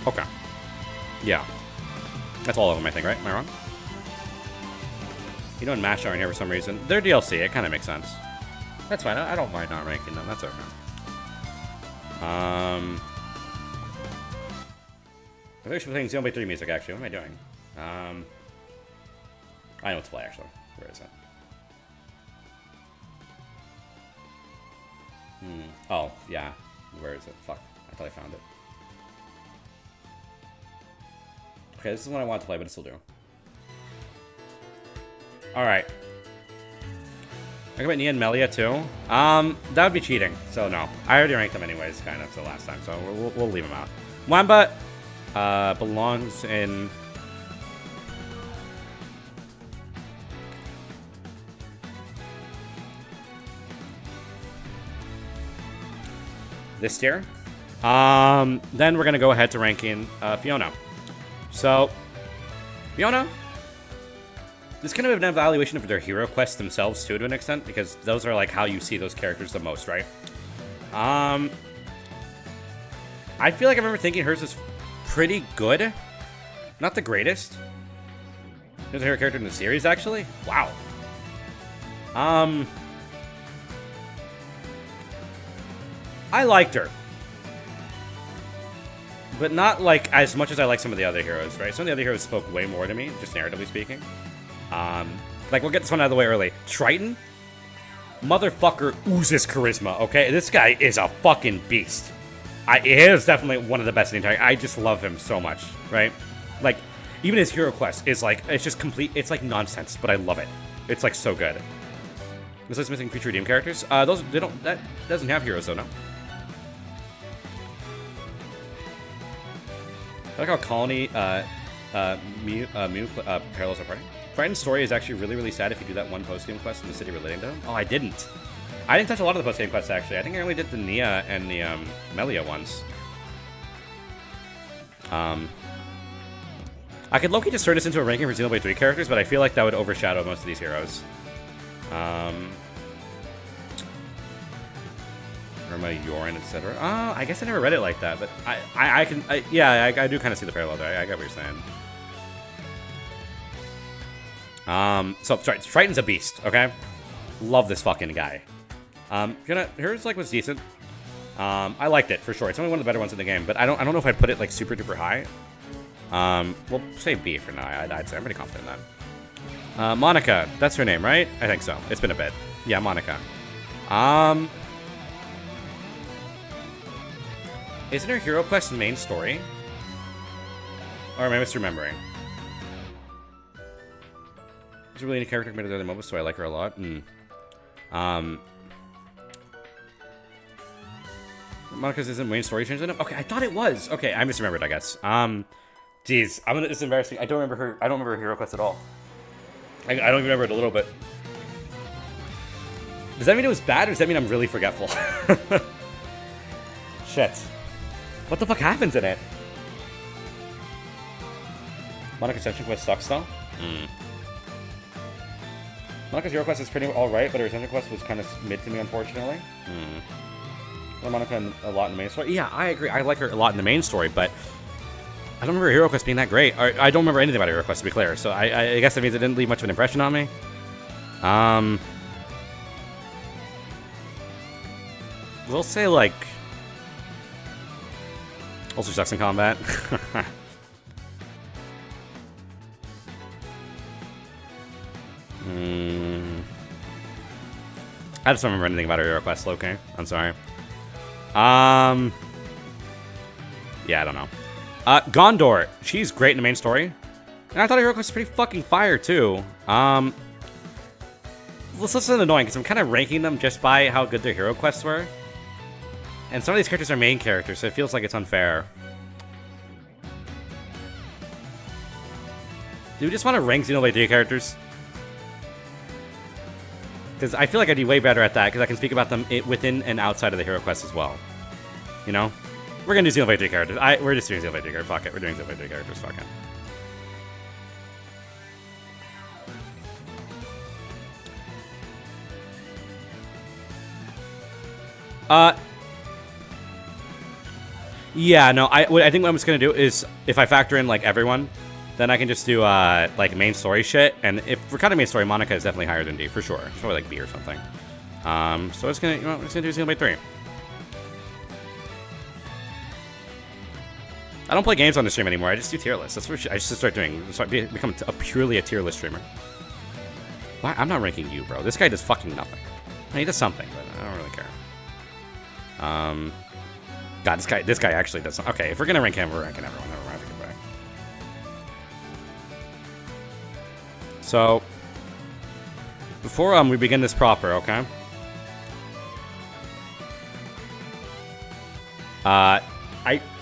Okay. Yeah. That's all of them, I think, right? Am I wrong? You know, and Mash aren't here for some reason. They're DLC. It kind of makes sense. That's fine. I don't mind not ranking them. That's okay. I think I should be playing Xenoblade 3 music, actually. What am I doing? I know what to play, actually. Where is it? Oh, yeah. Where is it? Fuck. I thought I found it. Okay, this is one I want to play, but I still do. Alright. I about Nia and Melia, too. That would be cheating, so no. I already ranked them anyways, kind of, so last time, so we'll leave them out. Wamba belongs in... this tier. Then we're going to go ahead to ranking Fiona. So, Fiona... this is kind of an evaluation of their hero quests themselves, too, to an extent, because those are, like, how you see those characters the most, right? I feel like I remember thinking hers was pretty good. Not the greatest. Here's a hero character in the series, actually. Wow. I liked her. But not, like, as much as I like some of the other heroes, right? Some of the other heroes spoke way more to me, just narratively speaking. Like, we'll get this one out of the way early. Triton? Motherfucker oozes charisma, okay? This guy is a fucking beast. He is definitely one of the best in the entire... I just love him so much, right? Like, even his hero quest is, like, it's just complete... it's, like, nonsense, but I love it. It's, like, so good. This list missing feature redeem characters. Those, they don't... that doesn't have heroes, though, no? I like how Colony, Mew, parallels are party. Triton's story is actually really, really sad if you do that one post-game quest in the city relating to him. Oh, I didn't. I didn't touch a lot of the post-game quests, actually. I think I only did the Nia and the Melia ones. I could low-key just turn this into a ranking for Xenoblade 3 characters, but I feel like that would overshadow most of these heroes. Irma, Yorin, etc. I guess I never read it like that, but I do kind of see the parallel there. I get what you're saying. So Triton's a beast, okay? Love this fucking guy. Here's like was decent. I liked it for sure. It's only one of the better ones in the game, but I don't know if I'd put it like super duper high. We'll say B for now. I'd say I'm pretty confident in that. Monica, that's her name, right? I think so. It's been a bit. Yeah, Monica. Isn't her hero quest the main story? Or am I misremembering? She's a really neat character compared to the other MOBAs, so I like her a lot. Monica's isn't main story changed enough? Okay, I thought it was. Okay, I misremembered, I guess. Jeez, it's embarrassing. I don't remember her hero quest at all. I don't even remember it a little bit. Does that mean it was bad, or does that mean I'm really forgetful? Shit. What the fuck happens in it? Monica's Ascension quest sucks, though? Monica's hero quest is pretty alright, but her Ascension quest was kind of mid to me, unfortunately. I like Monica a lot in the main story. Yeah, I agree. I like her a lot in the main story, but I don't remember her hero quest being that great. I don't remember anything about her hero quest, to be clear. So I guess that means it didn't leave much of an impression on me. We'll say, like... also sucks in combat. I just don't remember anything about her hero quest, okay? I'm sorry. Yeah, I don't know. Gondor. She's great in the main story. And I thought her hero quest was pretty fucking fire, too. This is annoying, because I'm kind of ranking them just by how good their hero quests were. And some of these characters are main characters, so it feels like it's unfair. Do we just want to rank Xenoblade 3 characters? Because I feel like I'd be way better at that, because I can speak about them within and outside of the hero quest as well. You know? We're going to do Xenoblade 3 characters. We're just doing Xenoblade 3 characters. Fuck it. We're doing Xenoblade 3 characters. Fuck it. Yeah, no, I think what I'm just gonna do is, if I factor in, like, everyone, then I can just do, like, main story shit, and if we're counting main story, Monica is definitely higher than D, for sure. She's probably, like, B or something. So it's gonna, you know, we're just gonna do Xenoblade 3. I don't play games on the stream anymore, I just do tier lists. That's what I just start doing, become purely a tier list streamer. Why? I'm not ranking you, bro. This guy does fucking nothing. I mean, he does something, but I don't really care. God, this guy actually does. Okay, if we're gonna rank him, we're ranking everyone. Never mind, I take it back. So, before we begin this proper, okay?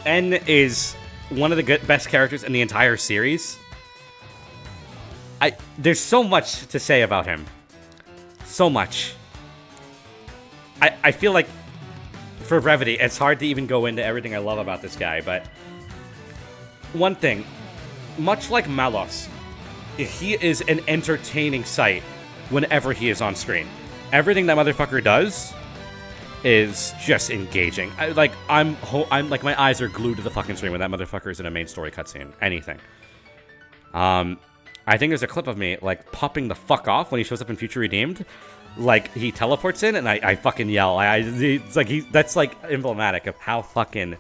N is one of the best characters in the entire series. There's so much to say about him. So much. I feel like, for brevity, it's hard to even go into everything I love about this guy, but one thing, much like Malos, he is an entertaining sight whenever he is on screen. Everything that motherfucker does is just engaging. I'm like, my eyes are glued to the fucking screen when that motherfucker is in a main story cutscene. Anything. I think there's a clip of me, like, popping the fuck off when he shows up in Future Redeemed. Like, he teleports in, and I fucking yell. It's like, that's, like, emblematic of how fucking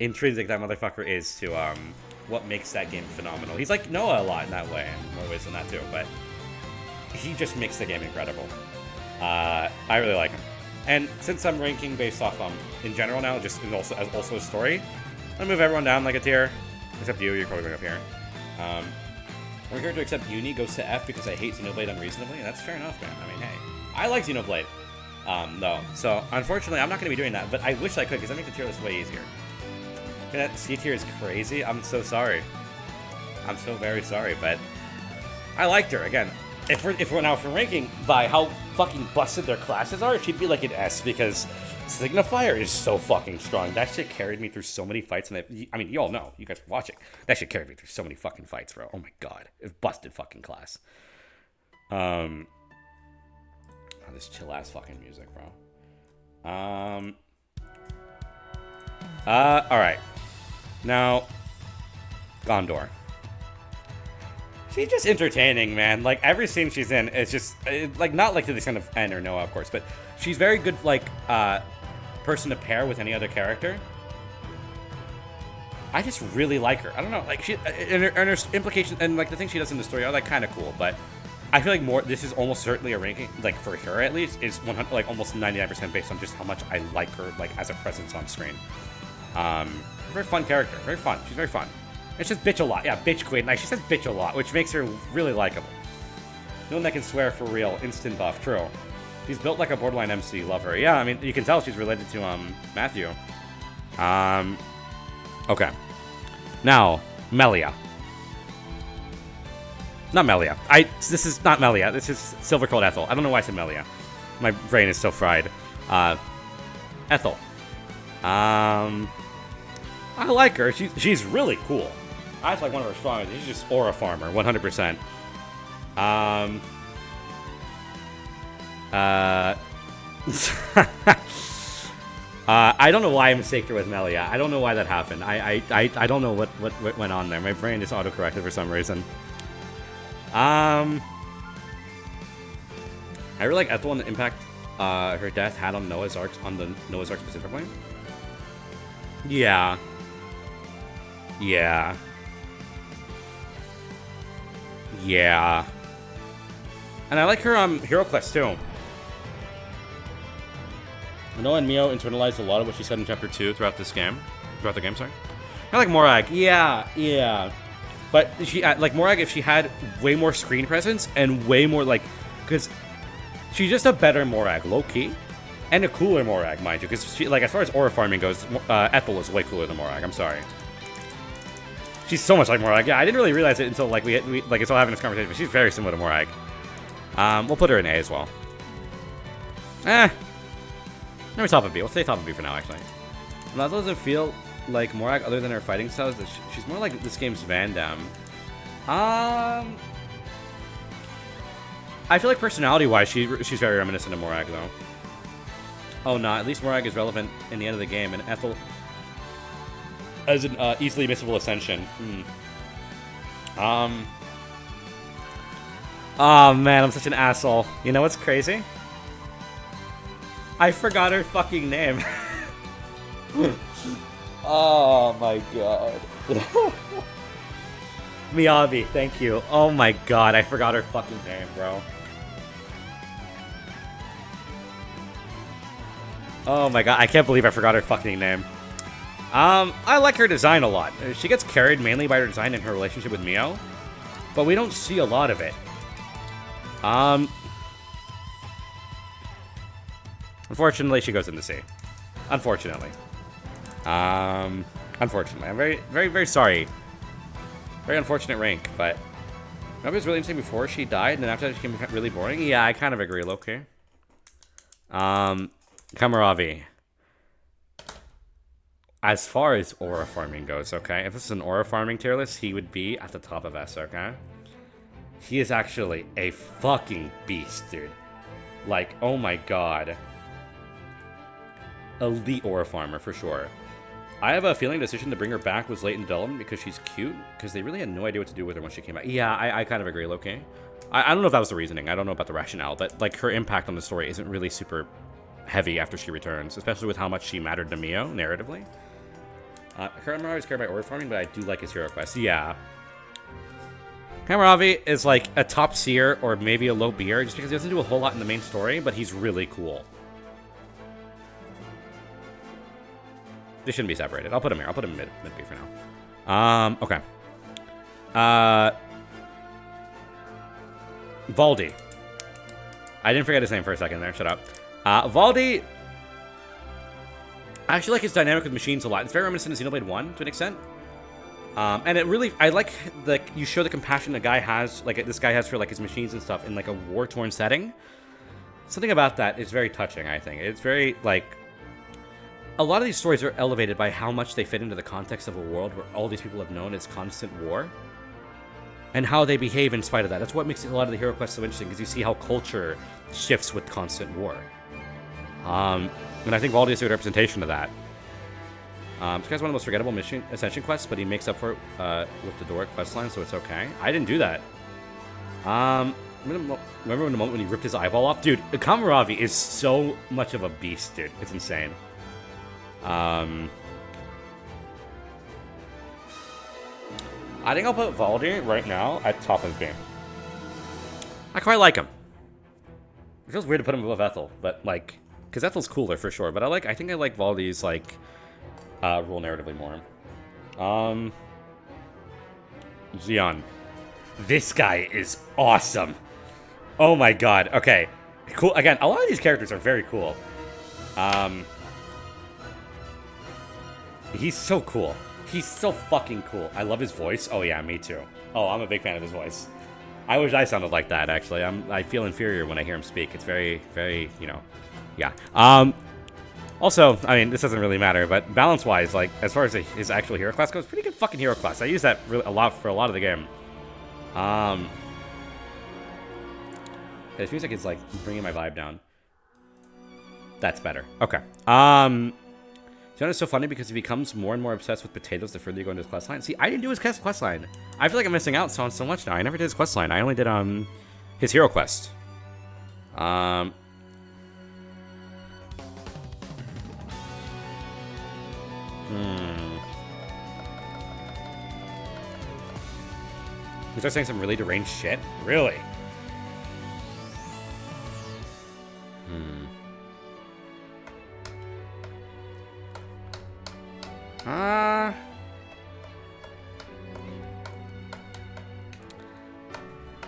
intrinsic that motherfucker is to, what makes that game phenomenal. He's like Noah a lot in that way, and more ways than that, too, but he just makes the game incredible. I really like him. And since I'm ranking based off, in general now, just also a story, I'm gonna move everyone down like a tier, except you, you're probably going up here. We're here to accept Uni goes to F because I hate Xenoblade unreasonably, and that's fair enough, man. I mean, hey, I like Xenoblade, though. So, unfortunately, I'm not going to be doing that, but I wish I could, because that makes the tier list way easier. That C tier is crazy. I'm so sorry. I'm so very sorry, but I liked her. Again, if we're ranking by how fucking busted their classes are, she'd be like an S, because Signifier is so fucking strong. That shit carried me through so many fights, and I mean, you all know, you guys are watching. That shit carried me through so many fucking fights, bro. Oh my god, it's busted fucking class. Oh, this chill ass fucking music, bro. All right. Now, Gondor. She's just entertaining, man. Like, every scene she's in, it's just, like, not like to the extent of N or Noah, of course, but she's very good, like, person to pair with any other character. I just really like her. I don't know, like, she, and her implications, and, like, the things she does in the story are, like, kind of cool, but I feel like this is almost certainly a ranking, like, for her at least, is 100, like, almost 99% based on just how much I like her, like, as a presence on screen. Very fun character, very fun. She's very fun. It's just bitch a lot. Yeah, bitch queen. Like, she says bitch a lot, which makes her really likable. No one that can swear for real. Instant buff. True. She's built like a borderline MC. Love her. Yeah, I mean, you can tell she's related to, Matthew. Okay. Now, Melia. Not Melia. This is not Melia. This is Silver Cold Ethel. I don't know why I said Melia. My brain is so fried. Ethel. I like her. She's really cool. That's like one of her strongest. She's just aura farmer, 100%. I don't know why I mistaked her with Melia. I don't know why that happened. I don't know what went on there. My brain just autocorrected for some reason. I really like Ethel and the impact her death had on Noah's Ark, specifically. Yeah. Yeah. Yeah. And I like her hero quest too. Noah and Mio internalized a lot of what she said in chapter 2 throughout the game, sorry. I like Morag. Yeah. But she, like Morag, if she had way more screen presence and way more, like, because she's just a better Morag, low-key. And a cooler Morag, mind you, because she, like, as far as aura farming goes, Ethel is way cooler than Morag. I'm sorry. She's so much like Morag. Yeah, I didn't really realize it until, like, we like, it's all having this conversation, but she's very similar to Morag. We'll put her in A as well. Maybe top of B. We'll stay top of B for now, actually. That doesn't feel like Morag other than her fighting styles. She's more like this game's Van Damme. I feel like personality-wise, she's very reminiscent of Morag, though. Oh, no. At least Morag is relevant in the end of the game, and Ethel... As an easily missable ascension. Oh man, I'm such an asshole. You know what's crazy? I forgot her fucking name. Oh my god. Miyabi, thank you. Oh my god, I forgot her fucking name, bro. Oh my god, I can't believe I forgot her fucking name. I like her design a lot. She gets carried mainly by her design and her relationship with Mio, but we don't see a lot of it. Unfortunately, she goes in the sea. Unfortunately. Unfortunately. I'm very, very, very sorry. Very unfortunate rank, but... Maybe it was really interesting before she died, and then after that she became really boring. Yeah, I kind of agree, Loki. Kamaravi. As far as aura farming goes, okay? If this is an aura farming tier list, he would be at the top of S, okay? He is actually a fucking beast, dude. Like, oh my god. Elite aura farmer, for sure. I have a feeling the decision to bring her back was late in development because she's cute, because they really had no idea what to do with her when she came back. Yeah, I kind of agree, Loki. I don't know if that was the reasoning. I don't know about the rationale, but, like, her impact on the story isn't really super heavy after she returns, especially with how much she mattered to Mio, narratively. Currently, I always care about aura farming, but I do like his hero quest. Yeah. Kamaravi is like a top seer or maybe a low beer, just because he doesn't do a whole lot in the main story, but he's really cool. They shouldn't be separated. I'll put him here. I'll put him mid B for now. Okay. Valdi. I didn't forget his name for a second there. Shut up. Valdi. I actually like his dynamic with machines a lot. It's very reminiscent of Xenoblade 1 to an extent. And it really, I like the, you show the compassion a guy has, like this guy has for like his machines and stuff in like a war-torn setting. Something about that is very touching, I think. It's very, like, a lot of these stories are elevated by how much they fit into the context of a world where all these people have known is constant war. And how they behave in spite of that. That's what makes a lot of the hero quests so interesting, because you see how culture shifts with constant war. And I think Valdi is a good representation of that. This guy's one of the most forgettable mission ascension quests, but he makes up for it with the Doric questline, so it's okay. I didn't do that. Remember when the moment when he ripped his eyeball off? Dude, Kamaravi is so much of a beast, dude. It's insane. I think I'll put Valdi right now at top of the game. I quite like him. It feels weird to put him above Ethel, but like, because Ethel's cooler for sure. But I think I like Valdi's like role narratively more. Xion. This guy is awesome. Oh my god. Okay. Cool. Again, a lot of these characters are very cool. He's so cool. He's so fucking cool. I love his voice. Oh yeah, me too. Oh, I'm a big fan of his voice. I wish I sounded like that, actually. I feel inferior when I hear him speak. It's very, very, you know, yeah. Also, I mean, this doesn't really matter, but balance-wise, like, as far as his actual hero class goes, pretty good fucking hero class. I use that really a lot for a lot of the game. It feels like it's, like, bringing my vibe down. That's better. Okay. Xion is so funny because he becomes more and more obsessed with potatoes the further you go into his questline. See, I didn't do his questline. I feel like I'm missing out on so much now. I never did his questline. I only did, his hero quest. You start saying some really deranged shit? Really?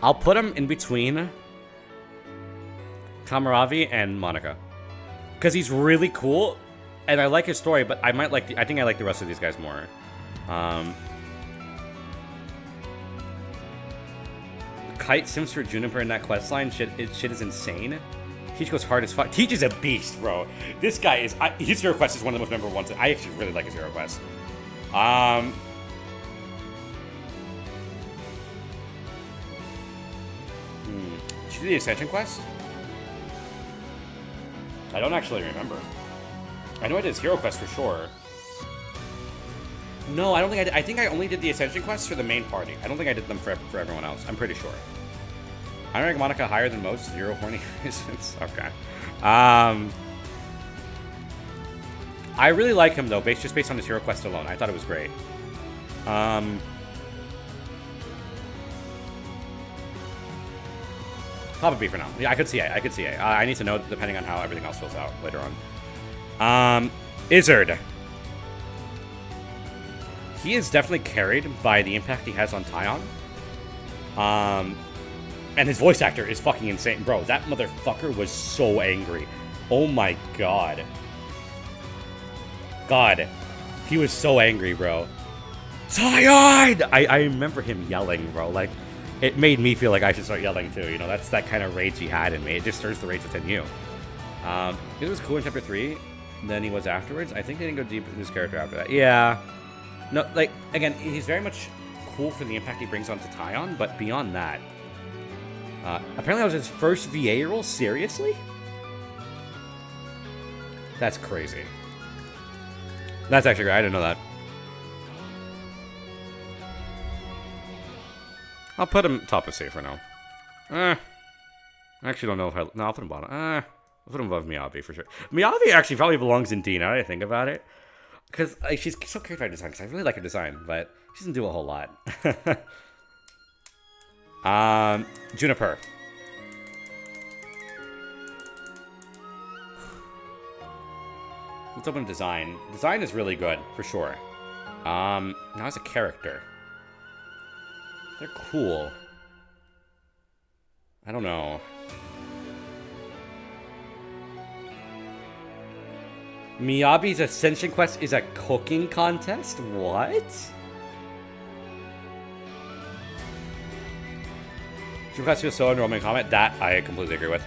I'll put him in between Kamaravi and Monica. Because he's really cool, and I like his story, but I might like I think I like the rest of these guys more. Kite sims for Juniper in that questline, shit is insane. Teach goes hard as fuck. Teach is a beast, bro. This guy is... his hero quest is one of the most memorable ones. I actually really like his hero quest. Did you do the Ascension quest? I don't actually remember. I know I did his hero quest for sure. No, I don't think I think I only did the Ascension quests for the main party. I don't think I did them for everyone else. I'm pretty sure. I rank Monica higher than most. 0 horny reasons. Okay. I really like him though, just based on his hero quest alone. I thought it was great. Probably B for now. Yeah, I could see A. I could see A. I need to know depending on how everything else fills out later on. Izzard. He is definitely carried by the impact he has on Tyon. And his voice actor is fucking insane. Bro, that motherfucker was so angry. Oh my god. God. He was so angry, bro. Tyon! I remember him yelling, bro. Like, it made me feel like I should start yelling too. You know, that's that kind of rage he had in me. It just stirs the rage within you. It was cool in Chapter 3 than he was afterwards. I think they didn't go deep into his character after that. Yeah. No, like, again, he's very much cool for the impact he brings onto Tyon, but beyond that, apparently that was his first VA role? Seriously? That's crazy. That's actually great. I didn't know that. I'll put him top of C for now. I actually don't know if I... No, I'll put him bottom. I'll put him above Miyabi for sure. Miyabi actually probably belongs in D now that I think about it. Because she's so carried by design, because I really like her design, but she doesn't do a whole lot. Juniper. Let's open design. Design is really good, for sure. Now as a character. They're cool. I don't know. Miyabi's Ascension Quest is a cooking contest? What? Dream Quest feels so underwhelming comment. That I completely agree with.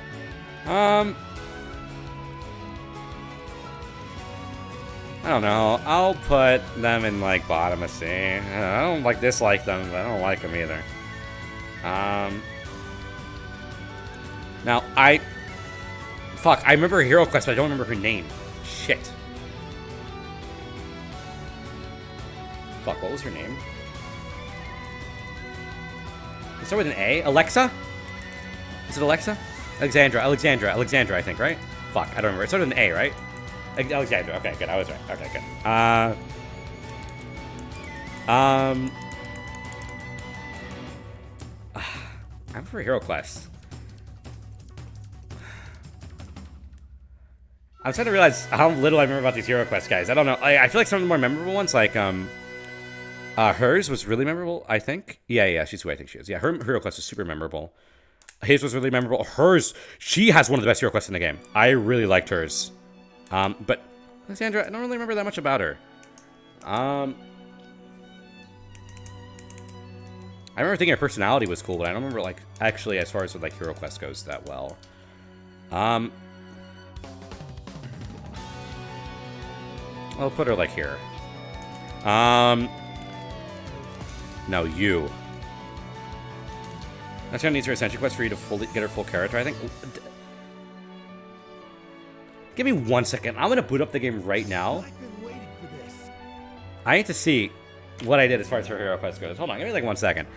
I don't know. I'll put them in, like, bottom of C. I don't, like, dislike them, but I don't like them either. Now, Fuck, I remember Hero Quest, but I don't remember her name. Shit. Fuck, what was her name? It started with an A? Alexa? Is it Alexa? Alexandra, I think, right? Fuck, I don't remember. It started with an A, right? Alexandra. Okay, good. I was right. Okay, good. I'm for Hero Quest. I'm trying to realize how little I remember about these Hero Quest guys. I don't know. I feel like some of the more memorable ones, like hers was really memorable. I think. Yeah, she's who I think she is. Yeah, her Hero Quest was super memorable. His was really memorable. Hers, she has one of the best Hero Quests in the game. I really liked hers. But Alexandra, I don't really remember that much about her. I remember thinking her personality was cool, but I don't remember, like, actually, as far as, like, Hero Quest goes that well. I'll put her, like, here. No, you. That's gonna need her Ascension Quest for you to fully get her full character, I think. Give me 1 second. I'm gonna boot up the game right now. I need to see what I did as far as her Hero Quest goes. Hold on, give me like 1 second.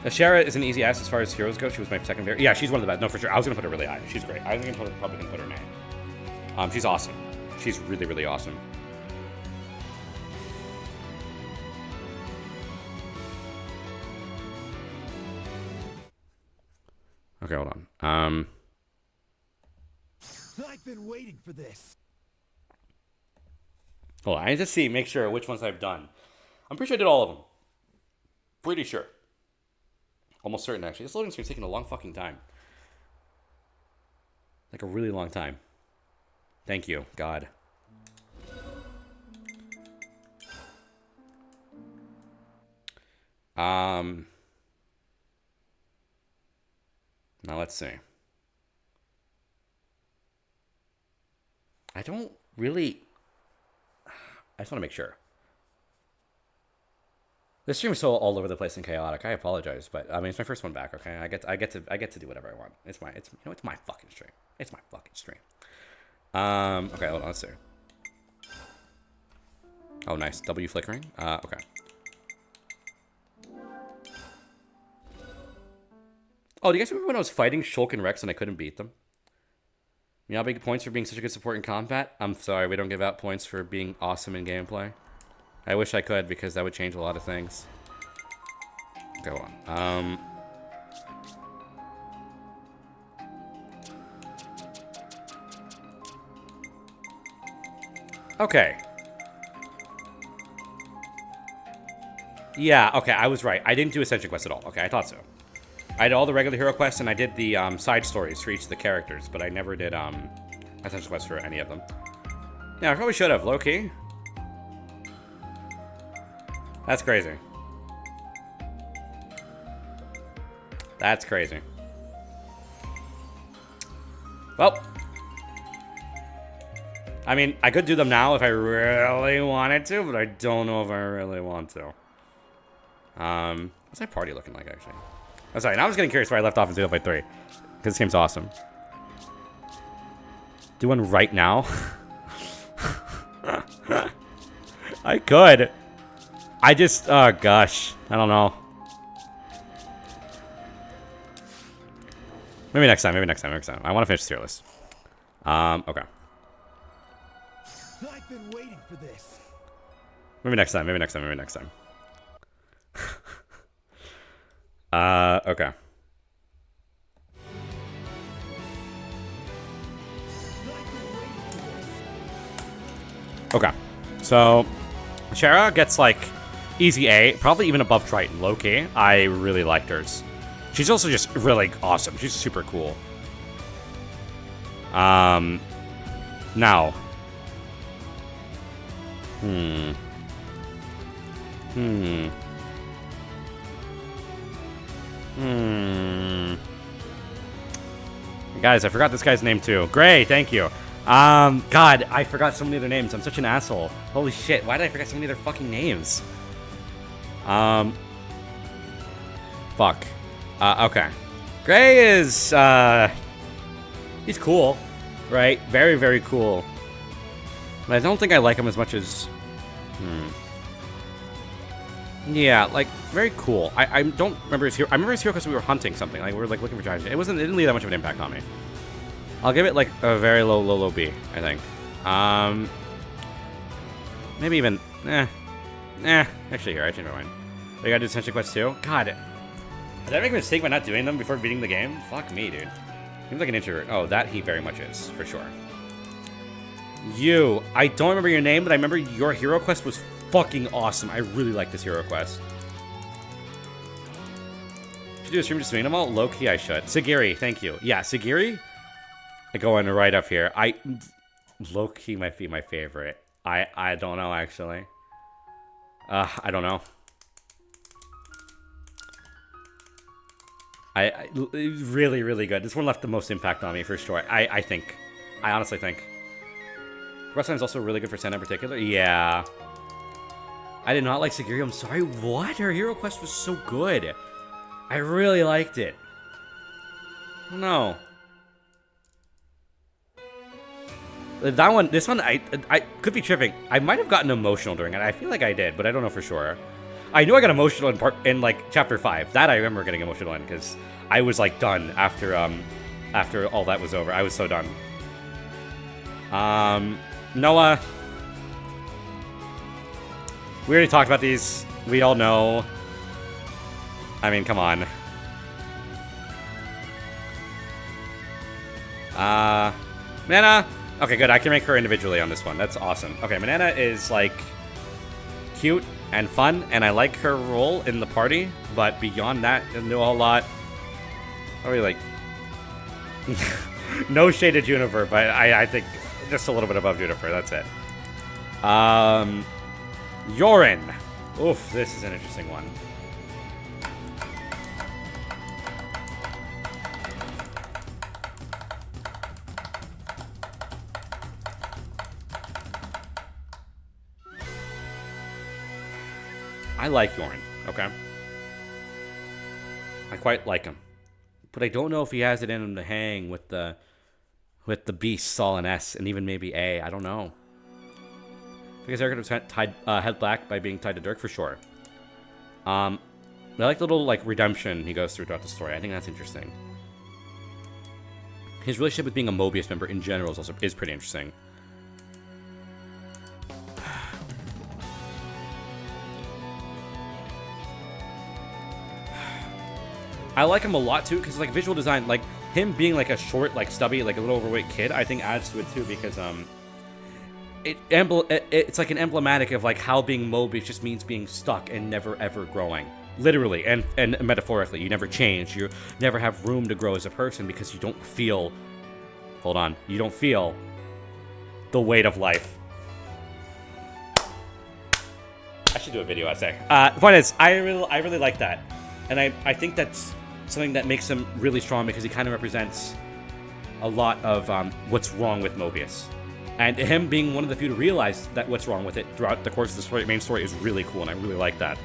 Ashera is an easy ass as far as heroes go. She was my second favorite. Yeah, she's one of the best. No, for sure. I was gonna put her really high. She's great. I was probably gonna put her name. She's awesome. She's really, really awesome. Okay, hold on. I've been waiting for this. Hold on. I need to make sure which ones I've done. I'm pretty sure I did all of them. Pretty sure. Almost certain, actually. This loading screen's taking a long fucking time. Like a really long time. Thank you, God. Now let's see. I don't really... I just want to make sure. This stream is so all over the place and chaotic. I apologize, but I mean it's my first one back. Okay, I get to do whatever I want. It's my fucking stream. It's my fucking stream. Okay, hold on, let's see. Oh, nice. W flickering. Okay. Oh, do you guys remember when I was fighting Shulk and Rex and I couldn't beat them? You know how big points for being such a good support in combat? I'm sorry, we don't give out points for being awesome in gameplay. I wish I could, because that would change a lot of things. Go on. Okay. Yeah, okay, I was right. I didn't do Ascension Quest at all. Okay, I thought so. I did all the regular hero quests, and I did the side stories for each of the characters, but I never did Ascension Quest for any of them. Yeah, I probably should have, low-key. That's crazy. That's crazy. Well. I mean, I could do them now if I really wanted to, but I don't know if I really want to. What's my party looking like, actually? Oh, sorry, now I'm just getting curious where I left off in Xenoblade 3. Because this game's awesome. Do one right now? I could. I just, oh gosh. I don't know. Maybe next time, maybe next time, maybe next time. I want to finish the tier list. Okay. I've been waiting for this. Maybe next time, maybe next time, maybe next time. Okay. Okay. So, Shara gets, like, easy A, probably even above Triton, low-key. I really liked hers. She's also just really awesome. She's super cool. Now. Guys, I forgot this guy's name too. Gray, thank you. God, I forgot so many other names. I'm such an asshole. Holy shit, why did I forget so many other fucking names? Fuck. Okay. Gray is, he's cool, right? Very, very cool. But I don't think I like him as much as, yeah, like, very cool. I don't remember his hero. I remember his hero because we were hunting something. Like, we were, like, looking for giants. It didn't leave that much of an impact on me. I'll give it, like, a very low B, I think. Maybe even, actually, here, I changed my mind. We gotta do Ascension Quest 2? God. Did I make a mistake by not doing them before beating the game? Fuck me, dude. Seems like an introvert. Oh, that he very much is, for sure. You. I don't remember your name, but I remember your hero quest was fucking awesome. I really like this hero quest. Should do a stream just doing them all? Low-key, I should. Sagiri, thank you. Yeah, Sagiri? Going right up here. Low-key might be my favorite. I don't know, actually. I don't know. Really, really good. This one left the most impact on me, for sure. I think. I honestly think. Wrestling is also really good for Senna in particular. Yeah. I did not like Sagiri. I'm sorry. What? Her hero quest was so good. I really liked it. No. This one, I could be tripping. I might have gotten emotional during it. I feel like I did, but I don't know for sure. I knew I got emotional in like chapter 5. That I remember getting emotional in because I was like done after all that was over. I was so done. Noah. We already talked about these. We all know. I mean, come on. Manana. Okay, good. I can make her individually on this one. That's awesome. Okay, Manana is, like, cute and fun, and I like her role in the party, but beyond that, doesn't do a whole lot. Probably, like... no shade at Juniper, but I think just a little bit above Juniper. That's it. Yorin. Oof, this is an interesting one. I like Yorin. Okay. I quite like him. But I don't know if he has it in him to hang with the beasts all in S and even maybe A. I don't know. I guess Eric could have tied head black by being tied to Dirk for sure. I like the little like redemption he goes through throughout the story. I think that's interesting. His relationship with being a Mobius member in general is pretty interesting. I like him a lot too because like visual design, like him being like a short, like stubby, like a little overweight kid, I think adds to it too because it's like an emblematic of like how being Mobius just means being stuck and never ever growing, literally and metaphorically. You never change. You never have room to grow as a person because you don't feel. Hold on, you don't feel the weight of life. I should do a video essay. The point is, I really like that, and I think that's something that makes him really strong because he kind of represents a lot of what's wrong with Mobius. And him being one of the few to realize that what's wrong with it throughout the course of the story, main story is really cool, and I really like that.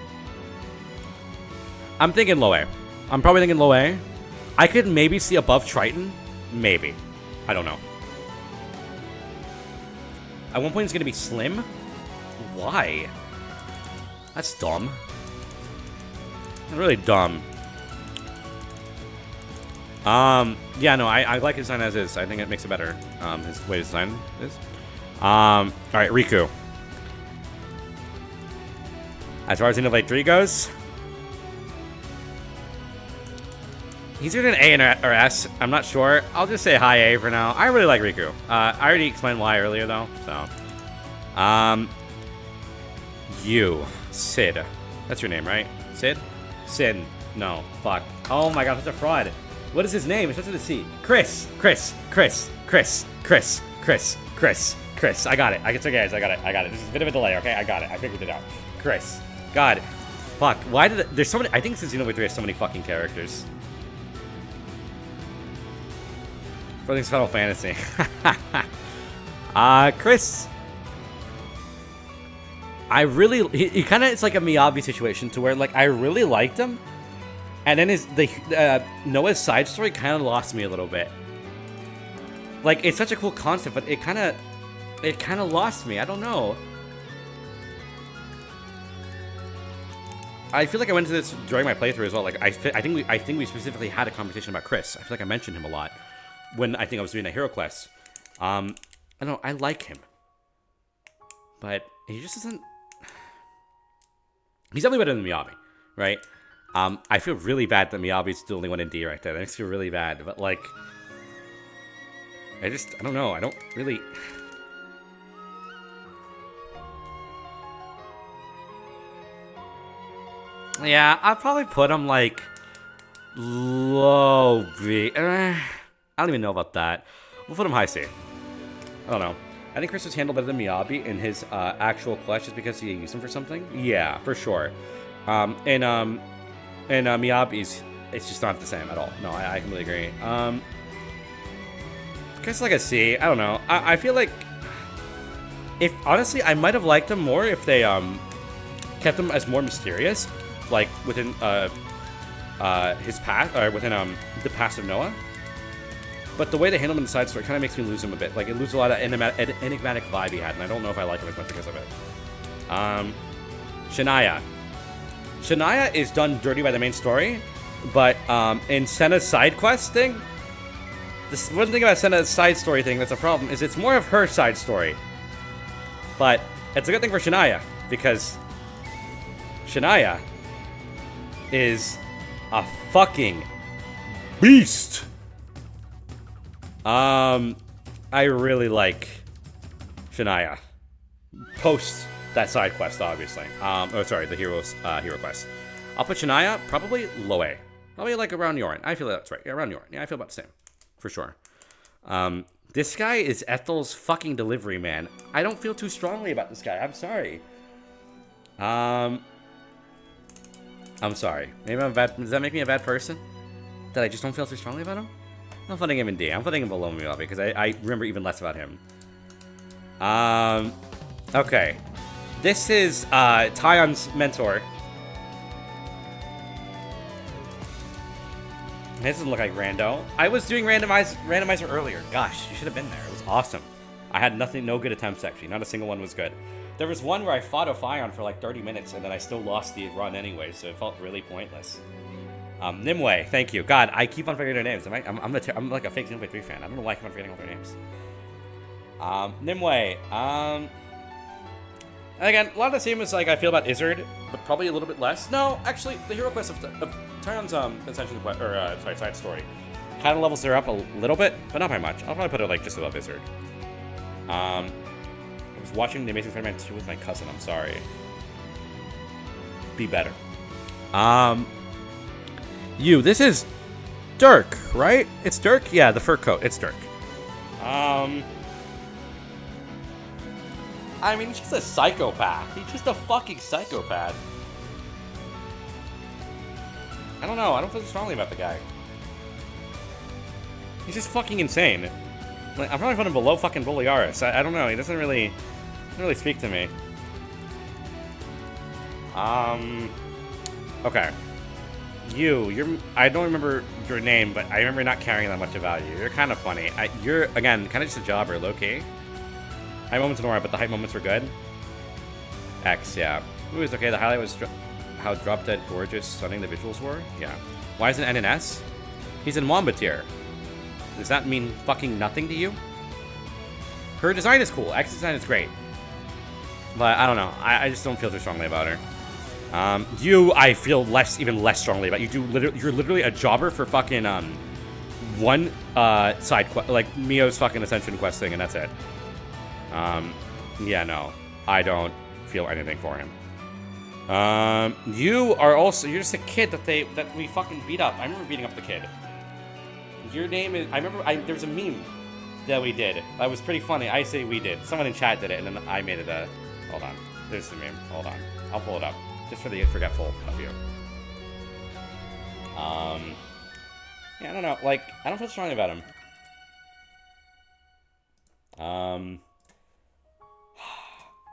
I'm thinking low A. I'm probably thinking low A. I could maybe see above Triton. Maybe. I don't know. At one point, it's going to be Slim. Why? That's dumb. Really dumb. Yeah, no, I like his design as is. I think it makes it better. His way to design is. Alright, Riku. As far as Xenoblade 3 goes, he's either an A or S. I'm not sure. I'll just say high A for now. I really like Riku. I already explained why earlier, though, so. You. Sid. That's your name, right? Sid? Sin. No. Fuck. Oh my god, that's a fraud. What is his name? It starts with a C. Chris. Chris. I got it. I got it. There's a bit of a delay, okay? I got it. I figured it out. Chris. God. Fuck. Why did there's so many... I think since Xenoblade 3 has so many fucking characters. For things Final Fantasy. Chris. I really... He kind of... It's like a Miyabi situation to where, like, I really liked him. And then Noah's side story kind of lost me a little bit. Like, it's such a cool concept, but it kind of lost me. I don't know. I feel like I went into this during my playthrough as well. Like, I think we specifically had a conversation about Chris. I feel like I mentioned him a lot when I think I was doing a hero quest. I don't know. I like him, but he just isn't. He's definitely better than Miyabi, right? I feel really bad that Miyabi's the only one in D right there. That makes me feel really bad. But, like, I don't know. I don't really... Yeah, I'll probably put him, like, low B. I don't even know about that. We'll put him high C. I don't know. I think Chris was handled better than Miyabi in his actual clutch just because he used him for something. Yeah, for sure. And Miyabi's, it's just not the same at all. No, I completely agree. I guess like a C. I don't know. I feel like if honestly, I might have liked him more if they kept him as more mysterious, like within his past or within the past of Noah. But the way they handle him in the side story kind of makes me lose him a bit. Like it loses a lot of enigmatic vibe he had, and I don't know if I like him as much because of it. Shania. Shania is done dirty by the main story, but in Senna's side quest thing, this one thing about Senna's side story thing that's a problem is it's more of her side story. But it's a good thing for Shania, because Shania is a fucking beast. I really like Shania. Post that side quest, obviously. The hero quest. I'll put Shania probably low A. Probably like around Yorin. I feel that's right. Yeah, around Yorin. Yeah, I feel about the same. For sure. This guy is Ethel's fucking delivery man. I don't feel too strongly about this guy. I'm sorry. I'm sorry. Maybe I'm bad. Does that make me a bad person? That I just don't feel too strongly about him? I'm putting him in D. I'm putting him below me, because I remember even less about him. Okay. This is Tion's mentor. This doesn't look like rando. I was doing randomizer earlier. Gosh, you should have been there. It was awesome. I had no good attempts, actually. Not a single one was good. There was one where I fought Ophion for like 30 minutes, and then I still lost the run anyway, so it felt really pointless. Nimue, thank you. God, I keep on forgetting their names. I'm like a fake Xenoblade 3 fan. I don't know why I keep on forgetting all their names. Nimue, again, a lot of the same as like I feel about Izzard, but probably a little bit less. No, actually, the hero quest of Tyrion's Ascension side story kind of levels her up a little bit, but not by much. I'll probably put her like just above Izzard. I was watching The Amazing Spider-Man 2 with my cousin. I'm sorry. Be better. This is Dirk, right? It's Dirk? Yeah, the fur coat. It's Dirk. I mean, he's just a psychopath. He's just a fucking psychopath. I don't know. I don't feel strongly about the guy. He's just fucking insane. Like, I'm probably putting him below fucking Boliaris. I don't know. He doesn't really speak to me. Okay. You're. I don't remember your name, but I remember not caring that much about you. You're kind of funny. You're, again, kind of just a jobber, low-key. High moments were alright, but the hype moments were good. X, yeah. It was okay. The highlight was how Drop Dead gorgeous, stunning the visuals were. Yeah. Why isn't N and S? He's in Wamba tier. Does that mean fucking nothing to you? Her design is cool. X's design is great. But I don't know. I just don't feel too strongly about her. I feel even less strongly about. You're literally a jobber for fucking one side quest, like Mio's fucking Ascension quest thing, and that's it. Yeah, no, I don't feel anything for him. You're just a kid that we fucking beat up. I remember beating up the kid. Your name is, there was a meme that we did. That was pretty funny. I say we did. Someone in chat did it, and then I made it a, hold on. There's the meme. Hold on. I'll pull it up. Just for the forgetful of you. Yeah, I don't know. Like, I don't feel strongly about him. I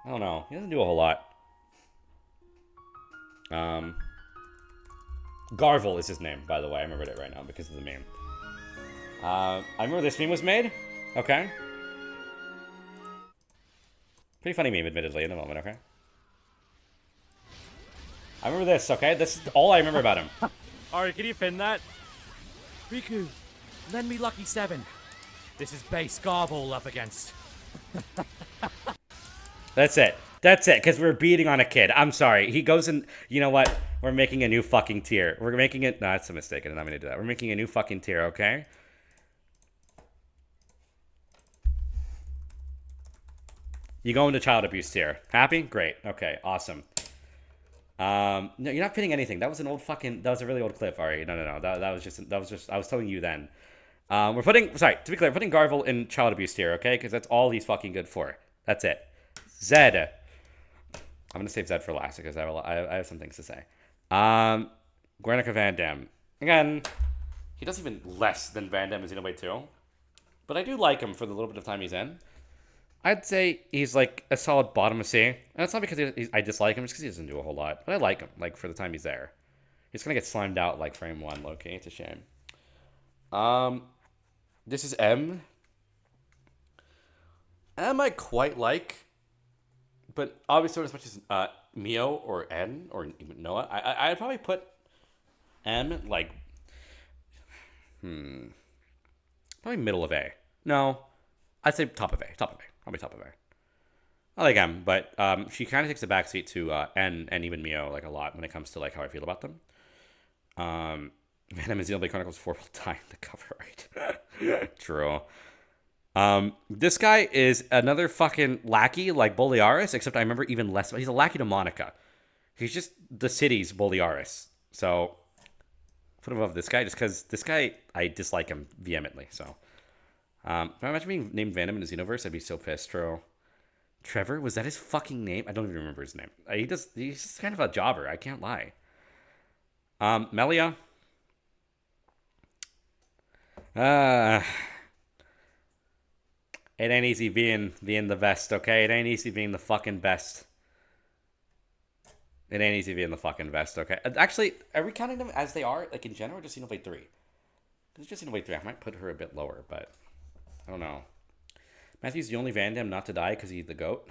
don't know. He doesn't do a whole lot. Garvel is his name, by the way. I remembered it right now because of the meme. I remember this meme was made. Okay. Pretty funny meme, admittedly, in the moment, okay? I remember this, okay? This is all I remember about him. Alright, can you pin that? Riku, lend me Lucky 7. This is base Garble up against. That's it. That's it, because we're beating on a kid. I'm sorry. He goes in... You know what? We're making a new fucking tier. We're making it... No, that's a mistake. I did not mean to do that. We're making a new fucking tier, okay? You go into child abuse tier. Happy? Great. Okay, awesome. No, you're not pinning anything. That was an old fucking... That was a really old clip, Ari. No. That was just... I was telling you then. We're putting... Sorry, to be clear, we're putting Garvel in child abuse tier, okay? Because that's all he's fucking good for. That's it. Zed. I'm going to save Zed for last because I have some things to say. Guernica Van Damme. Again, he does even less than Van Damme in Xenoblade 2. But I do like him for the little bit of time he's in. I'd say he's like a solid bottom of C. And it's not because I dislike him, just because he doesn't do a whole lot. But I like him, like, for the time he's there. He's going to get slimed out like frame 1, low-key. It's a shame. This is M. M I quite like. But obviously, as much as Mio or N or even Noah, I'd probably put M like, probably middle of A. No, I'd say top of A. Probably top of A. I like M, but she kind of takes a backseat to N and even Mio like a lot when it comes to like how I feel about them. Venom and Xenoblade Chronicles 4 will die in the cover art. True. This guy is another fucking lackey like Boliaris, except I remember even less. He's a lackey to Monica. He's just the city's Boliaris. So, put him above this guy just because this guy, I dislike him vehemently. So, if I imagine being named Venom in the Xenoverse, I'd be so pissed, True. Trevor? Was that his fucking name? I don't even remember his name. He's just kind of a jobber. I can't lie. Melia. It ain't easy being the best, okay? It ain't easy being the fucking best. It ain't easy being the fucking best, okay? Actually, are we counting them as they are, like in general, or just Xenoblade 3? It's just Xenoblade 3. I might put her a bit lower, but I don't know. Matthew's the only Van Damme not to die because he's the GOAT.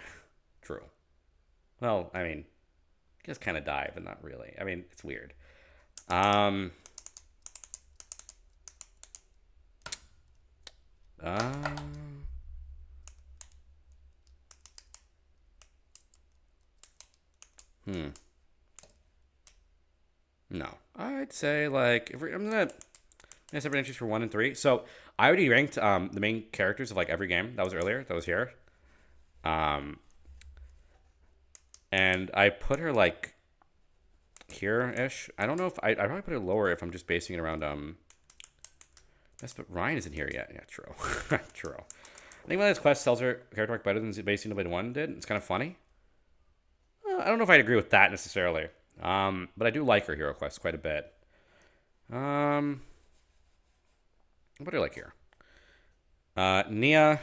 True. Well, I mean, he does kind of die, but not really. I mean, it's weird. No. I'd say, like, if I'm going to separate entries for 1 and 3. So, I already ranked the main characters of, like, every game that was earlier, that was here. And I put her, like, here-ish. I don't know if... I'd probably put her lower if I'm just basing it around... Yes, but Ryan isn't here yet. Yeah, true. True. I think one of those quests sells her character arc better than base Xenoblade 1 did. It's kind of funny. I don't know if I'd agree with that necessarily. But I do like her hero quest quite a bit. What do I like here? Nia.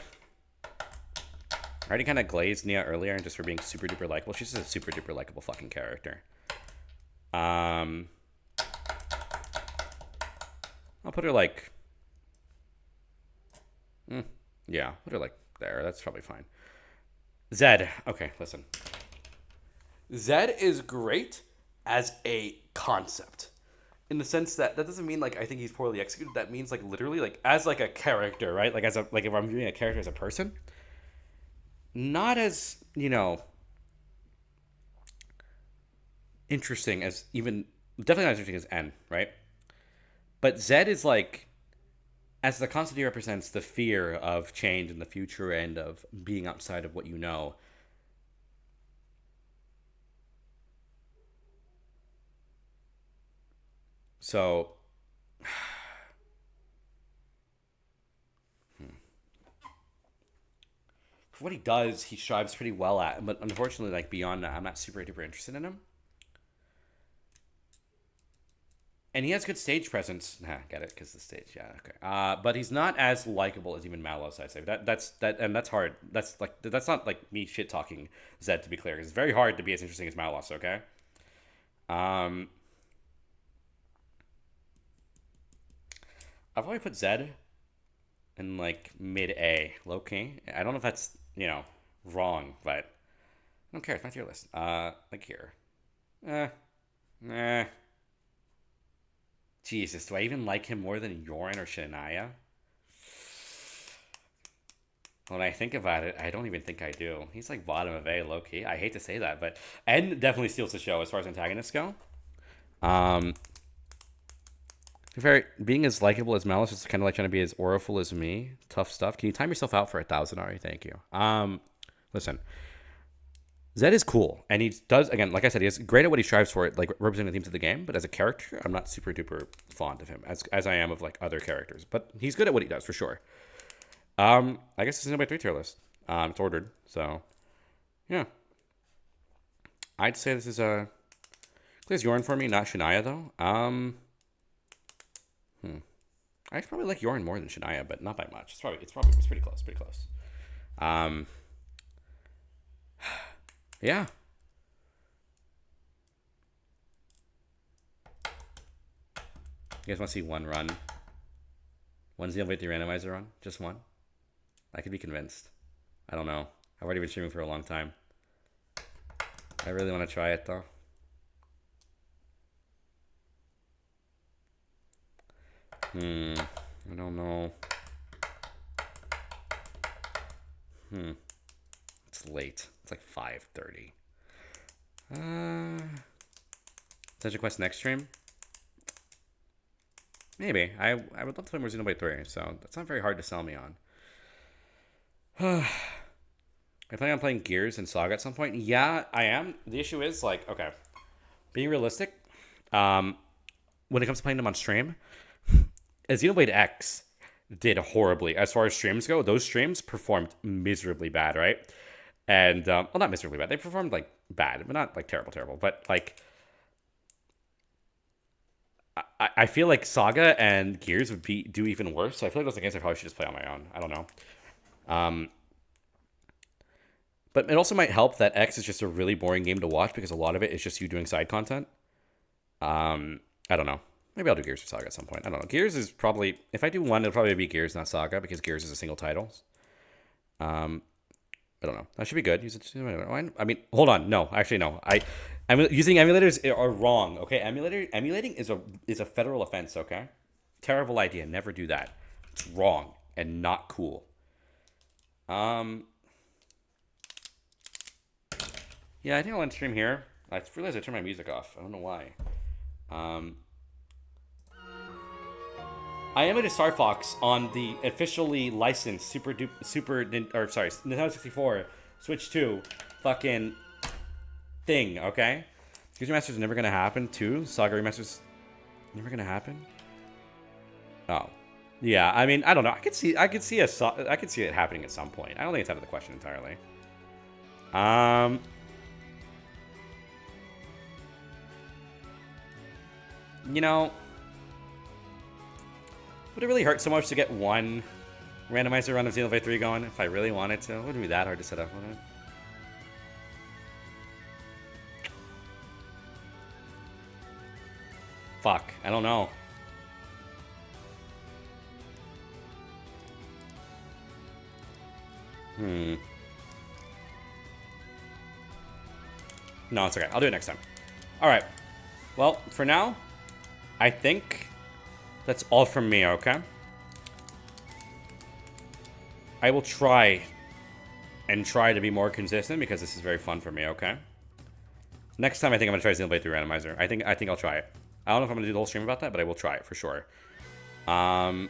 I already kind of glazed Nia earlier just for being super duper likable. She's just a super duper likable fucking character. I'll put her like... yeah, put her like there. That's probably fine. Zed. Okay, listen. Zed is great as a concept. In the sense that doesn't mean like I think he's poorly executed. That means like literally like as like a character, right? Like as a like if I'm viewing a character as a person, not as, you know, interesting as even definitely not as interesting as N, right? But Zed is like, as the concept he represents the fear of change in the future and of being outside of what you know. So, for what he does, he strives pretty well at. But unfortunately, like beyond that, I'm not super duper interested in him. And he has good stage presence. Nah, get it? Because the stage, yeah, okay. But he's not as likable as even Malos, I'd say. That's hard. That's not like me shit talking Zed, to be clear. It's very hard to be as interesting as Malos. Okay. I'll probably put Zed in like mid A, low key. I don't know if that's, you know, wrong, but I don't care. It's my tier list. Like here. Jesus, do I even like him more than Yorin or Shania? When I think about it, I don't even think I do. He's like bottom of A, low key. I hate to say that, but N definitely steals the show as far as antagonists go. Being as likable as Malice is kind of like trying to be as auriful as me. Tough stuff. Can you time yourself out for 1,000, Ari? Thank you. Listen. Zed is cool. And he does, again, like I said, he's great at what he strives for, like representing the themes of the game. But as a character, I'm not super duper fond of him as I am of like other characters. But he's good at what he does, for sure. I guess it's in my 3 tier list. It's ordered. So, yeah. I'd say this is Clears Yorin for me, not Shania, though. I probably like Yorin more than Shania, but not by much. It's pretty close. Yeah. You guys want to see one run? One Xenoblade 3 randomizer run? Just one? I could be convinced. I don't know. I've already been streaming for a long time. I really want to try it, though. I don't know. It's late. It's like 5:30. Essential Quest next stream? Maybe. I would love to play more Xenoblade 3, so that's not very hard to sell me on. I plan on playing Gears and Saga at some point. Yeah, I am. The issue is, like, okay, being realistic, when it comes to playing them on stream, Xenoblade X did horribly. As far as streams go, those streams performed miserably bad, right? And, well, not miserably bad. They performed, like, bad, but not, like, terrible. But, like, I feel like Saga and Gears would do even worse. So I feel like those are games I probably should just play on my own. I don't know. But it also might help that X is just a really boring game to watch because a lot of it is just you doing side content. I don't know. Maybe I'll do Gears or Saga at some point. I don't know. Gears is probably, if I do one, it'll probably be Gears, not Saga, because Gears is a single title. I don't know. That should be good. Use it. I mean, hold on. No, actually, no. I'm using emulators are wrong. Okay, emulating is a federal offense. Okay, terrible idea. Never do that. It's wrong and not cool. Yeah, I think I'll end stream here. I realized I turned my music off. I don't know why. I emulated Star Fox on the officially licensed Nintendo 64 Switch 2 fucking thing, okay? Gears Remaster's never gonna happen too. Saga Remaster's never gonna happen. Oh. Yeah, I mean, I don't know. I could see it happening at some point. I don't think it's out of the question entirely. You know, would it really hurt so much to get one randomizer run of Xenoblade 3 going if I really wanted to? It wouldn't be that hard to set up, would it? Fuck, I don't know. No, it's okay. I'll do it next time. Alright. Well, for now, I think that's all from me, okay? I will try to be more consistent because this is very fun for me, okay? Next time I think I'm going to try Xenoblade 3 Randomizer. I think I'll try it. I don't know if I'm going to do the whole stream about that, but I will try it for sure. Been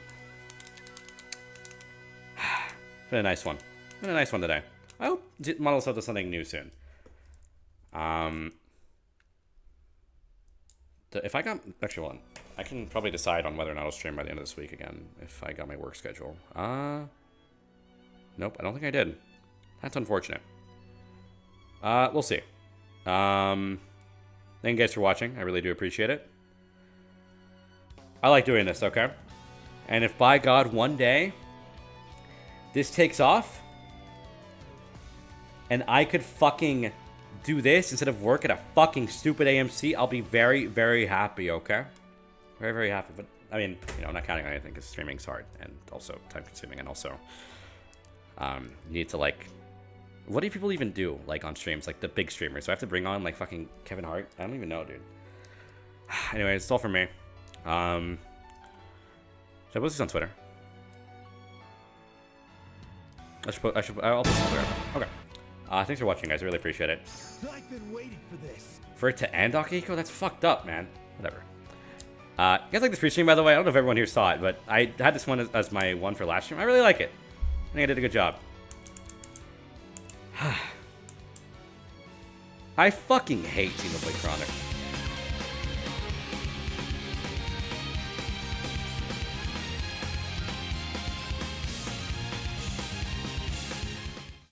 a nice one. Been a nice one today. I hope Model Cell does something new soon. If I got... Actually, hold on. I can probably decide on whether or not I'll stream by the end of this week again if I got my work schedule. Nope, I don't think I did. That's unfortunate. We'll see. Thank you guys for watching. I really do appreciate it. I like doing this, okay? And if by God one day this takes off and I could fucking do this instead of work at a fucking stupid AMC, I'll be very, very happy, okay? Very, very happy. But, I mean, you know, I'm not counting on anything because streaming's hard and also time-consuming and also you need to, like... What do people even do, like, on streams? Like, the big streamers. So I have to bring on, like, fucking Kevin Hart? I don't even know, dude. Anyway, it's all from me. Should I post this on Twitter? I'll post it on Twitter. Okay. Thanks for watching, guys. I really appreciate it. I've been waiting for this. For it to end, Akihiko? That's fucked up, man. Whatever. You guys like this pre-stream, by the way? I don't know if everyone here saw it, but I had this one as my one for last stream. I really like it. I think I did a good job. I fucking hate Xenoblade Chronic.